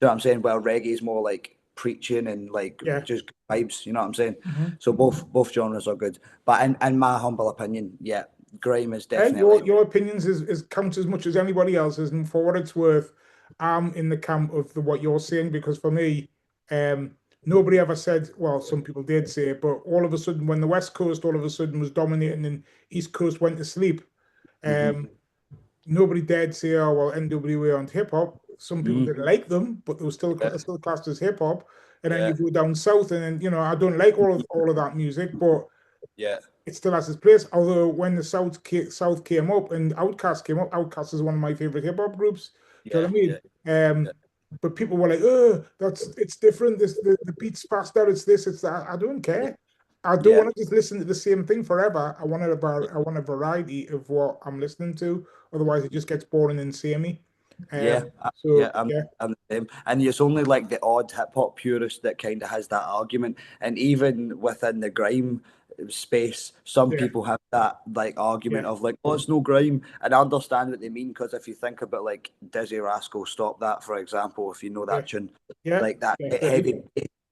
You know what I'm saying? Where reggae is more like preaching and like Yeah. just vibes. You know what I'm saying? Mm-hmm. So both genres are good. But in my humble opinion, yeah, grime is Hey, definitely your opinions is counts as much as anybody else's, and for what it's worth, I'm in the camp of what you're saying because for me, um, nobody ever said. Well, some people did say it, but all of a sudden, when the West Coast all of a sudden was dominating and East Coast went to sleep, mm-hmm. um, nobody dared say, "Oh well, NWA aren't hip hop." Some people Mm-hmm. didn't like them, but they were Yeah, still classed as hip hop. And then yeah, you go down south, and then I don't like all of that music, but yeah, it still has its place. Although when the South came up and Outkast came up, Outkast is one of my favorite hip hop groups. Do you know yeah, what I yeah, mean? yeah, But people were like, "Oh, it's different. The beats past that. It's this. It's that." I don't care. I don't yeah, want to just listen to the same thing forever. I want a variety of what I'm listening to. Otherwise, it just gets boring and samey. yeah, yeah. So yeah, I'm the same. And it's only like the odd hip hop purist that kind of has that argument. And even within the grime space, some yeah, people have that like argument yeah, of like, oh, it's no grime. And I understand what they mean because if you think about like Dizzy Rascal, Stop That, for example, if you know yeah, that tune, yeah, like that definitely. heavy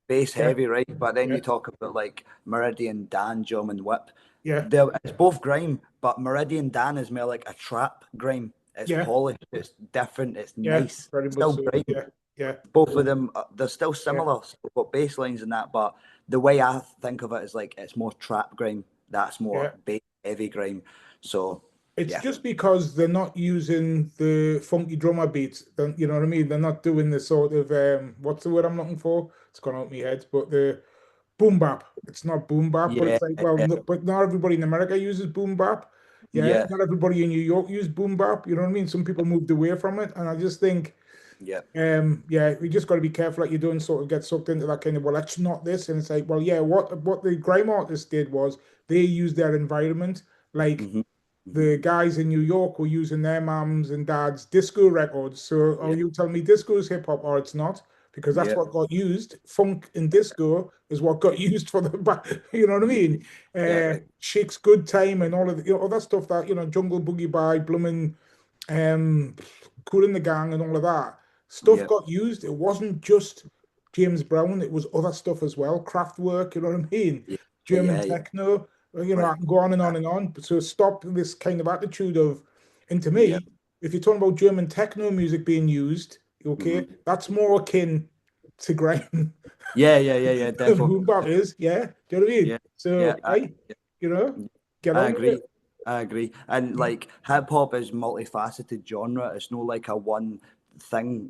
bass Yeah, heavy, right? But then yeah, you talk about like Meridian Dan, Jum and Whip. yeah, It's both grime, but Meridian Dan is more like a trap grime. It's yeah, polished, it's different, it's yeah. nice. Very much Still so. grime. Yeah, yeah, Both of them, they're still yeah. similar, still got bass lines and that, but the way I think of it is like it's more trap grime. That's more Yeah. bass heavy grime. So It's yeah, just because they're not using the funky drummer beats. Then you know what I mean. They're not doing the sort of what's the word I'm looking for? It's gone out of my head. But the boom bap. It's not boom bap, but yeah, it's like well, yeah, no, but not everybody in America uses boom bap. Yeah, yeah, not everybody in New York use boom bap. You know what I mean? Some people moved away from it, and I just think yeah, yeah, we just got to be careful. Like you don't sort of get sucked into that kind of well, that's not this, and it's like well, yeah, what the grime artists did was they used their environment like hmm hmm the guys in New York were using their mums and dads disco records. So are yeah, you telling me disco is hip hop or it's not? Because that's yeah, what got used. Funk and disco is what got used for the you know what I yeah, mean? yeah, right, Chick's Good Time and all of the, all that stuff that, Jungle Boogie by Bloomin' um Cool in the Gang and all of that. Stuff yeah, got used. It wasn't just James Brown, it was other stuff as well. Kraftwerk, you know what I mean? yeah, German yeah, yeah, techno, right, I can go on and on and on. So stop this kind of attitude of, and to yeah, me, if you're talking about German techno music being used, okay, hmm that's more akin to grime yeah, yeah, yeah, yeah, than definitely, boom bap is. Yeah, do you know what I mean? yeah, So, yeah. hey, you know, get I on with it. agree. I agree. And like hip hop is multifaceted genre. It's not like a one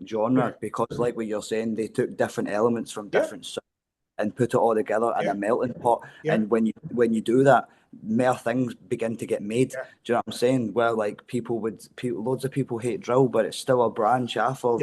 genre, because like what you're saying, they took different elements from different songs and put it all together in a melting pot. And when you do that, more things begin to get made. Do you know what I'm saying? Where like loads of people hate drill, but it's still a branch off of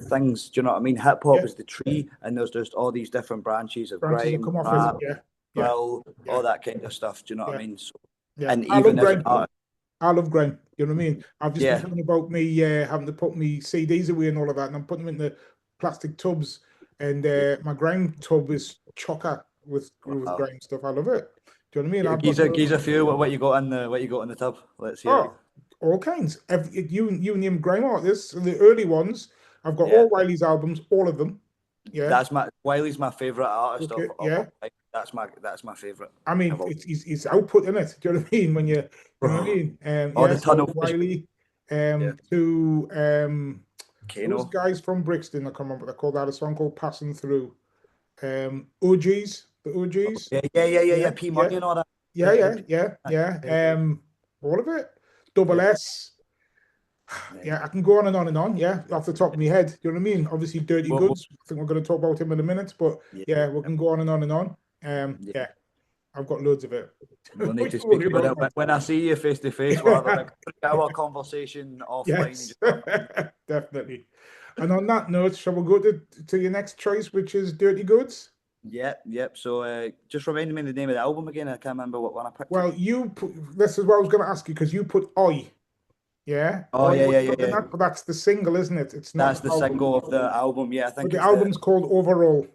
things. Do you know what I mean? Hip hop is the tree, and there's just all these different branches of grime, come off rap, it. drill, all that kind of stuff. Do you know what I mean? So, and I even love as grime. an artist, I love grime. You know what I mean? I've just been thinking about me having to put me CDs away and all of that, and I'm putting them in the plastic tubs. And my grime tub is chocker with grime stuff. I love it. Do you know what I mean? Geez a few. What you got in the tub? Let's hear it. All kinds. You name grime artists, the early ones. I've got all Wiley's albums, all of them. Yeah, Wiley's my favorite artist of all time. That's my favorite. I mean, it's output in it. Do you know what I mean? When you know what I mean? The tunnel Wiley, to those guys from Brixton. I can't remember what they're called. That a song called "Passing Through." OGs, the OGs. Yeah. P Money and all that. Yeah. All of it. Double S. Yeah, I can go on and on and on. Yeah, off the top of my head. Do you know what I mean? Obviously, Dirty Goods. I think we're going to talk about him in a minute, but we can go on and on and on. I've got loads of it. We'll need to speak about it when I see you face to face. We'll have a 3-hour conversation offline. Yes, definitely. And on that note, shall we go to your next choice, which is Dirty Goods? Yep. So just remind me the name of the album again. I can't remember what one I picked. Well, this is what I was going to ask you, because you put Oi. Yeah. Oh, yeah. But that's the single, isn't it? It's not. That's the single of the album. Yeah, I think. But the album's called Overall.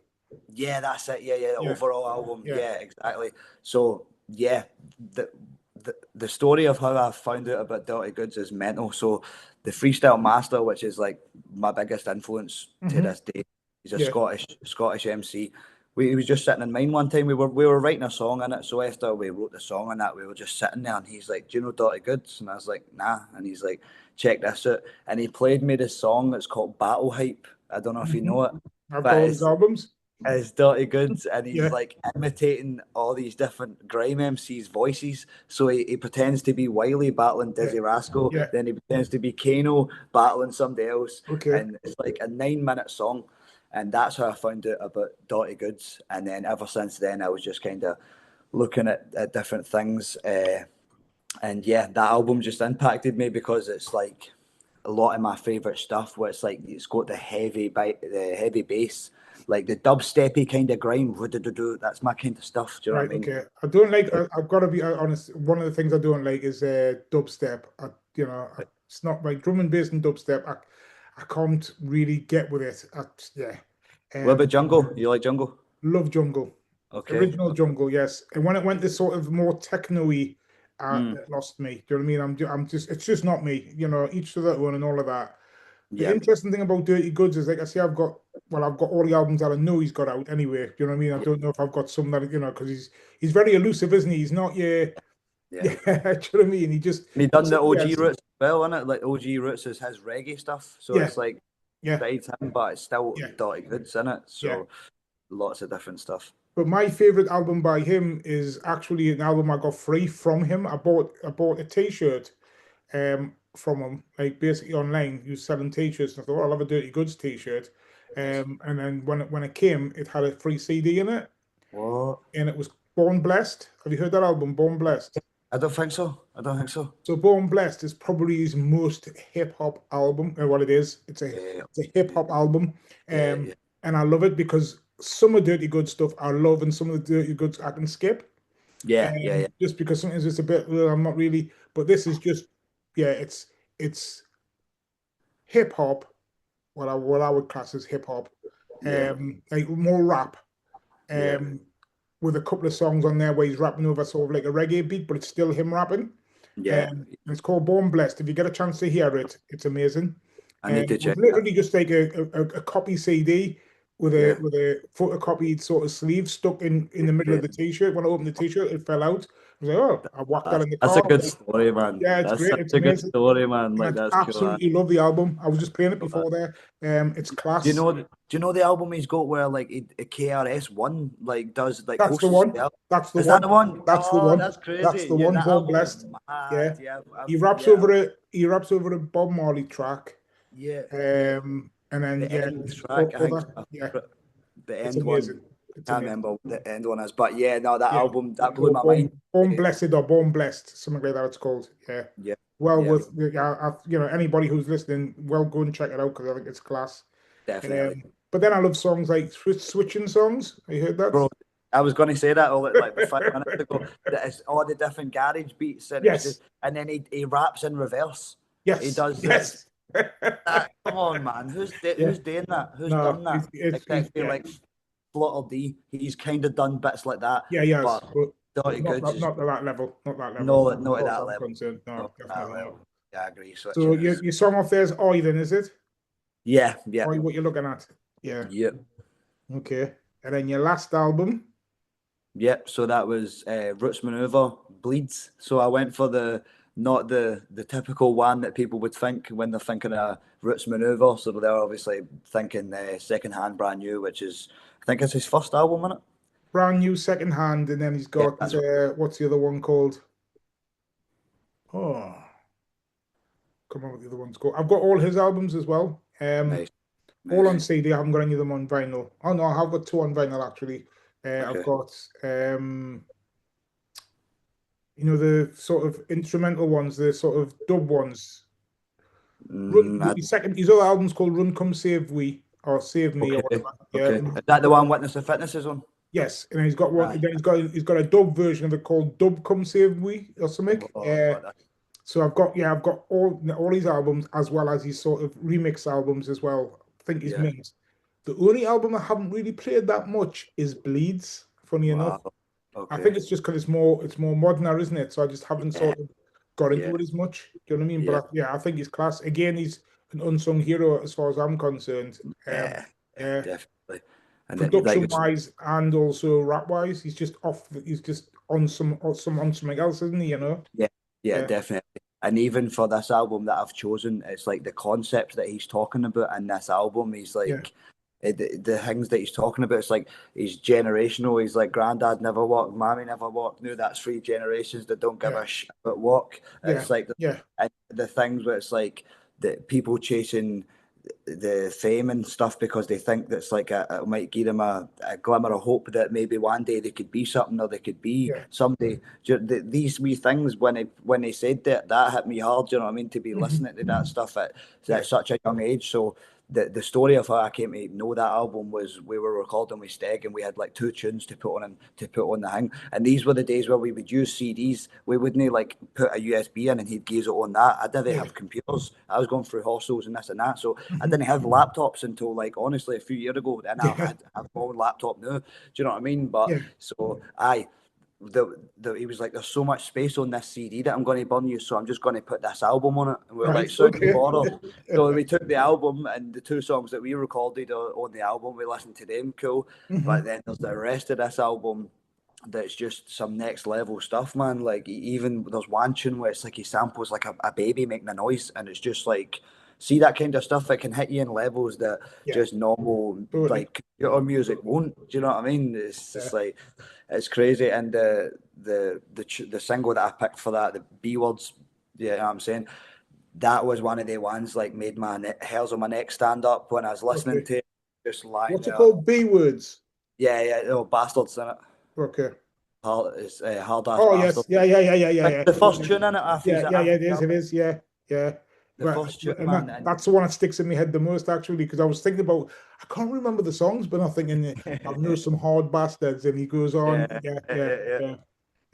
Yeah, that's it. Yeah. Overall album. Yeah, exactly. So the story of how I found out about Dirty Goods is mental. So the Freestyle Master, which is like my biggest influence to this day, he's a Scottish MC. He was just sitting in mine one time. We were writing a song in it. So after we wrote the song and that, we were just sitting there, and he's like, "Do you know Dirty Goods?" And I was like, "Nah." And he's like, "Check this out." And he played me this song that's called Battle Hype. I don't know if you know it. I've got all his albums. It's Dirty Goods, and he's like imitating all these different grime MCs' voices. So he pretends to be Wiley battling Dizzy Rascal, then he pretends to be Kano battling somebody else. And it's like a 9-minute song. And that's how I found out about Dirty Goods. And then ever since then, I was just kind of looking at different things. And that album just impacted me, because it's like a lot of my favourite stuff, where it's like it's got the heavy bass, like the dubsteppy kind of grime. That's my kind of stuff. Do you know what I mean? Okay. I don't like. I've got to be honest. One of the things I don't like is dubstep. It's not my drum and bass and dubstep. I can't really get with it. What about jungle? You like jungle? Love jungle. Okay. Original jungle, yes. And when it went to sort of more techno-y, it lost me. Do you know what I mean? It's just not me. You know, each to their own and all of that. The interesting thing about Dirty Goods is, like I say, I've got all the albums that I know he's got out anyway. Do you know what I mean? I don't know if I've got some that, because he's very elusive, isn't he? He's not do you know what I mean? He done the OG roots well, innit? Like OG roots is his reggae stuff. So it's like besides him, but it's still Dirty Goods, innit? So lots of different stuff. But my favorite album by him is actually an album I got free from him. I bought a T-shirt from him, like basically online. He was selling T-shirts, and I thought, I'll have a Dirty Goods T-shirt. And then when it came, it had a free CD in it. What? And it was Born Blessed. Have you heard that album, Born Blessed? I don't think so. So Born Blessed is probably his most hip hop album. What it is, it's a hip hop album, and I love it because some of Dirty Good stuff I love, and some of the Dirty Goods I can skip. Just because sometimes it's a bit, I'm not really. But this is just, it's hip hop. What I would class as hip hop, like more rap, with a couple of songs on there where he's rapping over sort of like a reggae beat, but it's still him rapping. It's called Born Blessed. If you get a chance to hear it, it's amazing. I need to check. It's literally just like a copy CD with a photocopied sort of sleeve stuck in the middle of the T-shirt. When I opened the T-shirt, it fell out. I was like, oh, I whacked that in the car. That's a good story, man. Yeah, it's great. It's a good story, man. Like, that's absolutely cool. Love the album. I was just playing it before there. It's class. Do you know the album he's got where like a KRS-One like does like? That's the one. That's the one. Is that the one? That's the one. That's crazy. That's the one. Born Blessed. He raps over a Bob Marley track. Yeah. And then The yeah, end track, I think. yeah, The it's end one. amazing. It's Can't amazing. remember what the end one is, but yeah, no, that Yeah. album that blew my mind. Born Blessed or Born Blessed, something like that. It's called. Yeah. Yeah, Well, yeah, anybody who's listening, well, go and check it out because I think it's class. definitely. But then I love songs like switching songs. Have you heard that? Bro, I was going to say that all like 5 minutes ago. That it's all the different garage beats, and it's Yes. just, and then he raps in reverse. He Yes. does Yes. come on, man. Yeah. Who's doing that? Who's No, done that? Except for yeah. like Flutter D. He's kind of done bits like that, Yeah, yes, but but Dirty Goods is not to that level. Not that level. no, As not at far as that I'm level. concerned. No, Not at that definitely not. level. Yeah, I agree. So Switching is your song off there's Oi then, is it? yeah, yeah, Oi, what you're looking at? Yeah. yeah. Okay. And then your last album. Yep, so that was Roots Maneuver Bleeds. So I went for not the typical one that people would think when they're thinking of Roots Maneuver. So they're obviously thinking Second Hand Brand New, which is I think it's his first album, isn't it? Brand new second hand, and then he's Yeah, got that's what's the other one called? Oh, come on, what the other one's called? I've got all his albums as well. nice, All on nice. CD. I haven't got any of them on vinyl. Oh no, I have got two on vinyl actually. I've Okay. got the sort of instrumental ones, the sort of dub ones. His other album's called Run Come Save We or Save Me or Okay, whatever. Yeah. okay. Is that the one Witness and Fitness is on? Yes, and he's got one. Aye. Then he's got a dub version of it called Dub Come Save We or something. Oh, So I've got all his albums as well as his sort of remix albums as well. I think he's yeah. made. The only album I haven't really played that much is Bleeds. Funny enough, Wow. I Okay. think it's just because it's more modern, isn't it? So I just haven't sort of got into Yeah. it as much. Do you know what I mean? Yeah. But I think he's class. Again, he's an unsung hero as far as I'm concerned. Yeah. Yeah, Definitely. And then, production wise and also rap wise, he's just off. He's just on something else, isn't he? You know? yeah, Yeah, definitely. And even for this album that I've chosen, it's like the concept that he's talking about in this album. He's yeah, like the things that he's talking about. It's like he's generational. He's like granddad never walked, mommy never walked. No, that's 3 generations that don't give yeah, a shit about walk. yeah, It's like yeah, and the things where it's like the people chasing the fame and stuff because they think that's like it might give them a glimmer of hope that maybe one day they could be something or they could be yeah. somebody. These wee things when they said that hit me hard. You know what I mean? To be Mhm. listening to that stuff Yeah, at such a young age. So the story of how I came to know that album was we were recording with Steg and we had like 2 tunes to put on the thing. And these were the days where we would use CDs. We wouldn't like put a USB in and he'd geese it on that. I didn't yeah. have computers. I was going through hostels and this and that. So I Mhm. didn't have laptops until like honestly a few years ago. And I Yeah, have my own laptop now. Do you know what I mean? But yeah, so he was like, there's so much space on this CD that I'm going to burn you, so I'm just going to put this album on it. And we were right, like, so okay. So we took the album and the 2 songs that we recorded on the album, we listened to them, cool. But Mhm. then there's the rest of this album that's just some next level stuff, man. Like even there's one tune where it's like he samples like a baby making a noise, and it's just like, see that kind of stuff that can hit you in levels that Yeah, just normal totally. like computer music won't. Do you know what I mean? It's Yeah. just like it's crazy. And the single that I picked for that, the B words, yeah, you know what I'm saying, that was one of the ones like made my hairs on my neck stand up when I was listening Okay. to it, just lying What's it there. called? B words. Yeah, oh bastards in it. Okay. It's hard ass Oh bastard. yes. Yeah. Like the first tune in it after he's Yeah. after It is. Yeah. Yeah. the first tune, And man, and that's the one that sticks in my head the most actually because I was thinking about I can't remember the songs, but I'm thinking I know some hard bastards, and he goes on. yeah,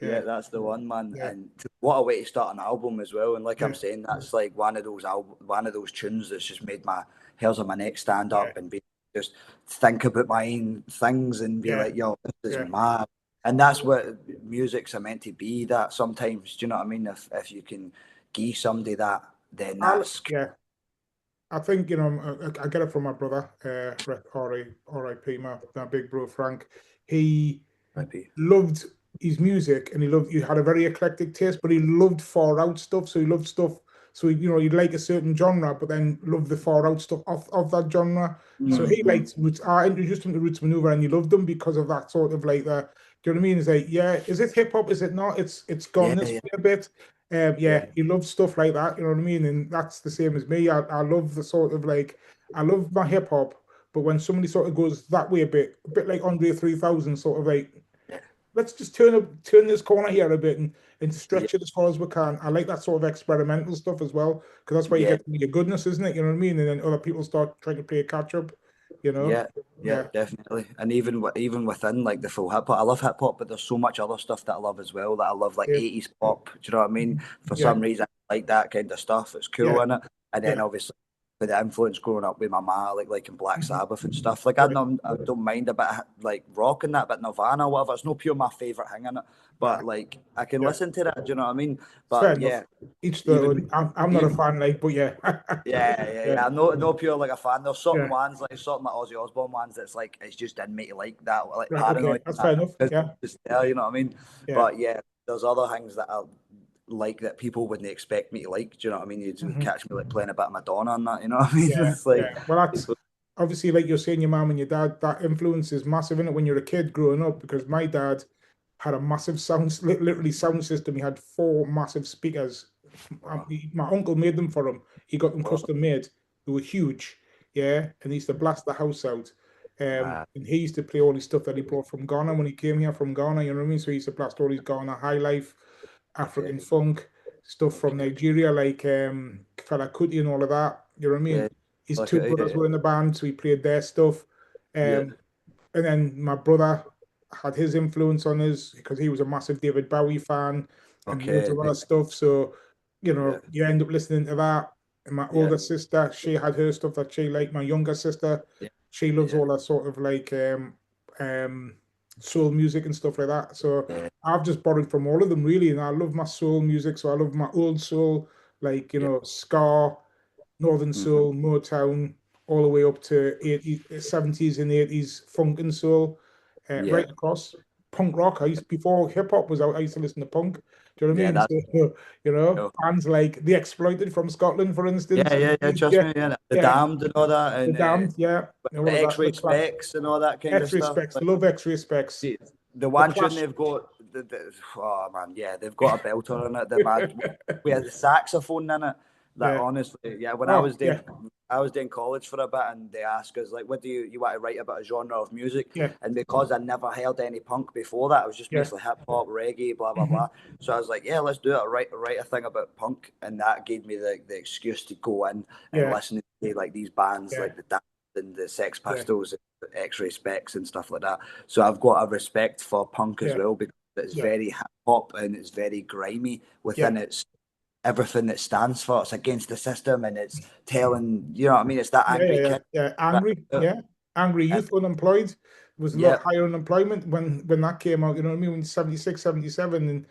Yeah. that's the one, man. Yeah. And what a way to start an album as well. And like I'm Yeah. saying, that's like one of those tunes that's just made my hairs on my neck stand Yeah. up and be just think about my own things and be Yeah. like, yo, this is Yeah. mad. And that's what music's are meant to be. That sometimes, do you know what I mean? If you can give somebody that, then that's Yeah. I think I get it from my brother, R.I.P. My big bro Frank. He maybe. loved his music and he had a very eclectic taste, but he loved far out stuff. So he loved stuff. So he'd like a certain genre, but then love the far out stuff of that genre. So he liked roots. I introduced him to Roots Maneuver, and he loved them because of that sort of like the. Do you know what I mean? It's like, yeah, is it hip hop? Is it not? It's gone Yeah, this way a bit. Yeah, he loves stuff like that, you know what I mean? And that's the same as me. I love the sort of like, I love my hip hop, but when somebody sort of goes that way a bit like Andre 3000, sort of like, yeah, let's just turn this corner here a bit and yeah, stretch it as far as we can. I like that sort of experimental stuff as well, because that's where you yeah. get your goodness, isn't it? You know what I mean? And then other people start trying to play catch up, you know? Yeah, yeah, Yeah, definitely. And even within like the full hip hop, I love hip hop, but there's so much other stuff that I love as well. That I love like yeah, 80s pop. Do you know what I mean? For yeah, some reason, I like that kind of stuff. It's cool yeah, in it. And then yeah. obviously with the influence growing up with my ma, like in Black Mhm. Sabbath and stuff. Like Right. I don't mind a bit of, like rock and that, but Nirvana, or whatever. It's no pure my favorite thing in it. Nah, But like I can yeah. listen to that. Do you know what I mean? Fair But enough. yeah, Each their even own. I'm not a even fan, like, but yeah. Yeah, I'm no pure like a fan. There's certain yeah. ones like certain like Ozzy Osbourne ones that's like it's just in me to like that, like Right, okay. Paranoid. That's fair That enough. it's Yeah, just there, you know what I mean? yeah. But yeah, there's other things that I like that people wouldn't expect me to like. Do you know what I mean? You'd Hmm. catch me like playing a bit of Madonna and that. You know what I mean? Yeah, It's like yeah. Well, that's obviously like you're saying, your mom and your dad, that influence is massive in it when you're a kid growing up. Because my dad had a massive literally sound system. He had four massive speakers. wow, My uncle made them for him. He got them wow, custom made. They were huge, yeah. And he used to blast the house out. wow, And he used to play all his stuff that he brought from Ghana when he came here from Ghana. You know what I mean? So he used to blast all his Ghana high life, okay, African funk stuff from okay, Nigeria, like Fela Kuti and all of that. You know what I mean? yeah, His like two brothers it, were in the band, so he played their stuff. yeah, Um, and then my brother had his influence on us because he was a massive David Bowie fan and loads okay, of other stuff. So, you yeah, know, you end up listening to that. And my yeah, older sister, she had her stuff that she liked. My younger sister, yeah, she loves yeah, all that sort of like um soul music and stuff like that. So yeah, I've just borrowed from all of them really, and I love my soul music. So I love my old soul, like yeah, ska, Northern mm-hmm, Soul, Motown, all the way up to 80s, 70s and 80s funk and soul, yeah, right across. Punk rock. I used before hip hop was out, I used to listen to punk. Do you know what I yeah. mean? That's So, cool. bands like The Exploited from Scotland, for instance. Yeah. Trust Yeah, me, yeah. The yeah. Damned and all that, The and Damned, yeah. All the of that. X-ray The class. specs and all that kind of X-Ray stuff. Specs. Love X-Ray Specs. The The one tune Clash. they've got, oh man, yeah, they've got a belter in it. The mad, we had the saxophone in it. That Yeah. honestly, yeah, when Oh, yeah. I was doing college for a bit, and they asked us like, "What do you want to write about a genre of music?" Yeah. And because I never heard any punk before that, it was just Yeah. basically hip hop, reggae, blah blah Hmm. blah. So I was like, "Yeah, let's do it. Write a thing about punk," and that gave me the excuse to go in and Yeah. listen to like these bands Yeah. like the Damned and the Sex Yeah. Pistols, X-Ray Specs and stuff like that. So I've got a respect for punk as Yeah. well because it's Yeah. very hip hop and it's very grimy Yeah. within its everything it stands for. It's against the system and it's telling, you know what I mean? It's that Yeah, angry yeah, yeah, kid. yeah. Angry, yeah. Angry And youth unemployed. There was a lot yeah, higher unemployment when that came out, you know what I mean? When 76, 77, and yeah,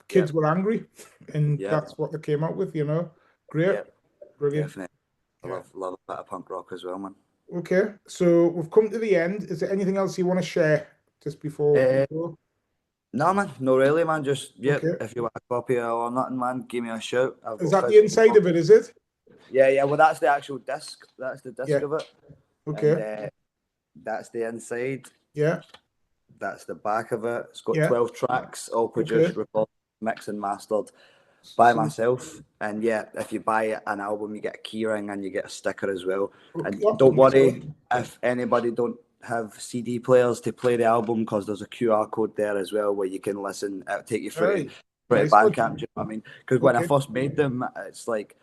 kids were angry, and yeah, that's what they came out with, you know. Great, yeah, brilliant. definitely. I Yeah. love a bit of punk rock as well, man. Okay, so we've come to the end. Is there anything else you want to share just before we Uh, go? no, man, no, really, man. Just, yeah, Okay. if you want a copy or nothing, man, give me a shout. I've Is got that the physical inside of it, copies. is it? Yeah, well, that's the actual disc. That's the disc Yeah. of it. And Okay. that's the inside. Yeah. That's the back of it. It's got Yeah. 12 tracks, all Okay. produced, recorded, mixed, and mastered by So, myself. And yeah, if you buy an album, you get a keyring and you get a sticker as well. okay. And Oh, don't nice one. worry if anybody don't have CD players to play the album because there's a QR code there as well where you can listen. It'll take you Right. through to Nice one. Bandcamp. Do you know what I mean? Because when I Okay. first made them, it's like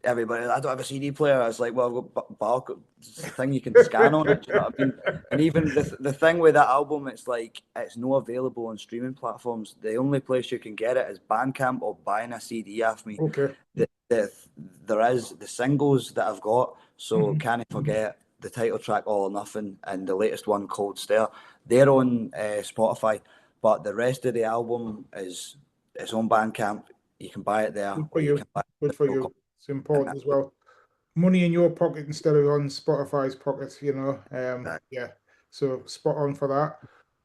everybody, I don't have a CD player. I was like, well, I've got barcode. It's the thing you can scan on it. Do you know what I mean? And even the thing with that album, it's like it's not available on streaming platforms. The only place you can get it is Bandcamp or buying a CD off me. Okay. The, there is the singles that I've got. So Hmm. Can't Forget, the title track All or Nothing, and the latest one Cold Stare. They're on Spotify, but the rest of the album is it's on Bandcamp. You can buy it there, Good for or you you. can buy Good the for physical you. copy. It's important as well. Money in your pocket instead of on Spotify's pocket, you know. Yeah. So spot on for that.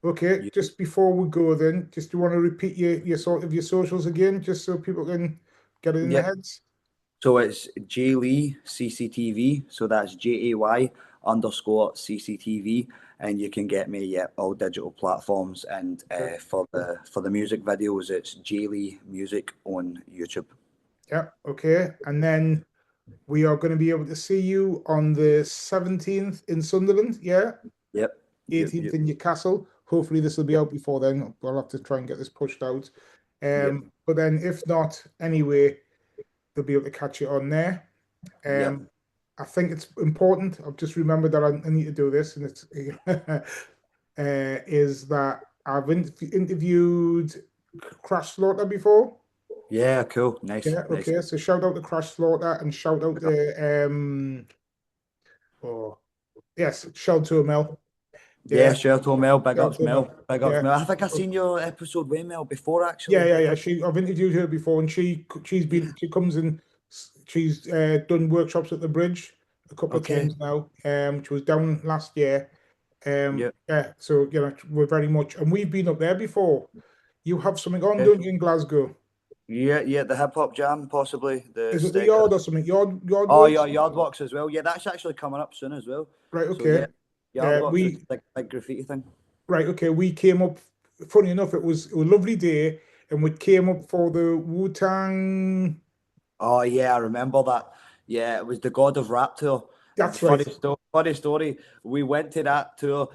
Okay, You, just before we go then, just do you want to repeat your sort of your socials again, just so people can get it in their yep. heads? So it's JayLee CCTV. So that's JAY JayLee_CCTV, and you can get me all digital platforms. And for the music videos, it's JayLee Music on YouTube. Yeah, okay. And then we are going to be able to see you on the 17th in Sunderland, yeah? Yep. 18th in Newcastle. Hopefully this will be out before then. We'll have to try and get this pushed out. But then if not, anyway, they'll be able to catch it on there. I think it's important. I've just remembered that I need to do this, and it's is that I've interviewed Crash Slaughter before. Yeah, cool. Nice. Yeah, nice. okay. So shout out to Crash Slaughter and shout out to shout to Mel. Yeah, sure, to Mel. Big ups, Mel. Big ups, Yeah. Mel. I think I've seen your episode with Mel before, actually. Yeah. I've interviewed her before, and she comes in. She's done workshops at the Bridge a couple of times now. She was down last year. Yeah. So we're very much, and we've been up there before. You have something on, don't you, in Glasgow? Yeah, the hip hop jam, possibly. Is it the Yard or something? Yard Oh, yeah, Yardworks as well. Yeah, that's actually coming up soon as well. Right, okay. So, yeah, Yardworks is like a big graffiti thing. Right, okay. We came up, funny enough, it was a lovely day, and we came up for the Wu-Tang. Oh, yeah, I remember that. Yeah, it was the God of Rap tour. That's right. Funny story. We went to that tour.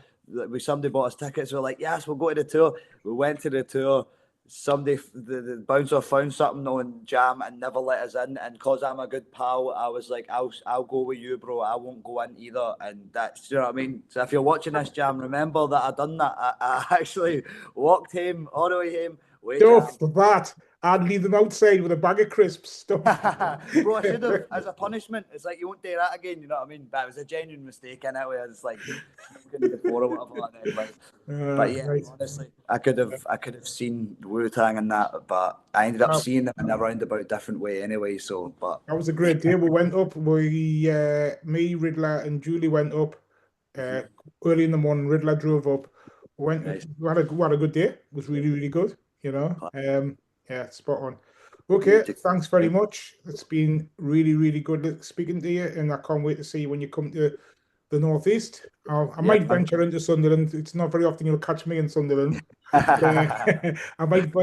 Somebody bought us tickets. We're like, yes, we'll go to the tour. We went to the tour. Somebody, the bouncer found something on jam and never let us in. And because I'm a good pal, I was like, I'll go with you, bro. I won't go in either. And that's, you know what I mean? So if you're watching this jam, remember that I done that. I actually walked home, all the way home. Stuff that. I'd leave them outside with a bag of crisps. Stuff. Bro, I should have, as a punishment. It's like, you won't do that again, you know what I mean? But it was a genuine mistake in it, where I was like, before or whatever. But yeah, right. Honestly, I could have seen Wu-Tang and that, but I ended up seeing them in a roundabout different way anyway. So, but that was a great day. We went up. Me, Riddler, and Julie went up early in the morning. Riddler drove up. We had a good day. It was really, really good. You know. Yeah, spot on. Okay, thanks very much. It's been really, really good speaking to you, and I can't wait to see you when you come to the Northeast. I might venture into Sunderland. It's not very often you'll catch me in Sunderland. I might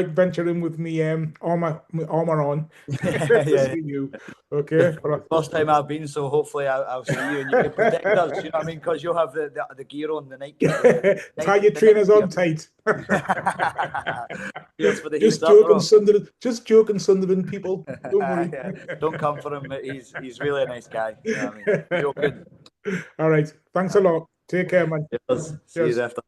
venture in with me armor on. See you. Okay. First time I've been, so hopefully I'll see you and you can protect us. You know what I mean? Because you'll have the gear on, the night gear. Tie your trainers on tight. Just joking, Sunderland people. Don't worry. Don't come for him. He's really a nice guy. You know what I mean? Joking. All right. Thanks a lot. Take care, man. Cheers. See you after.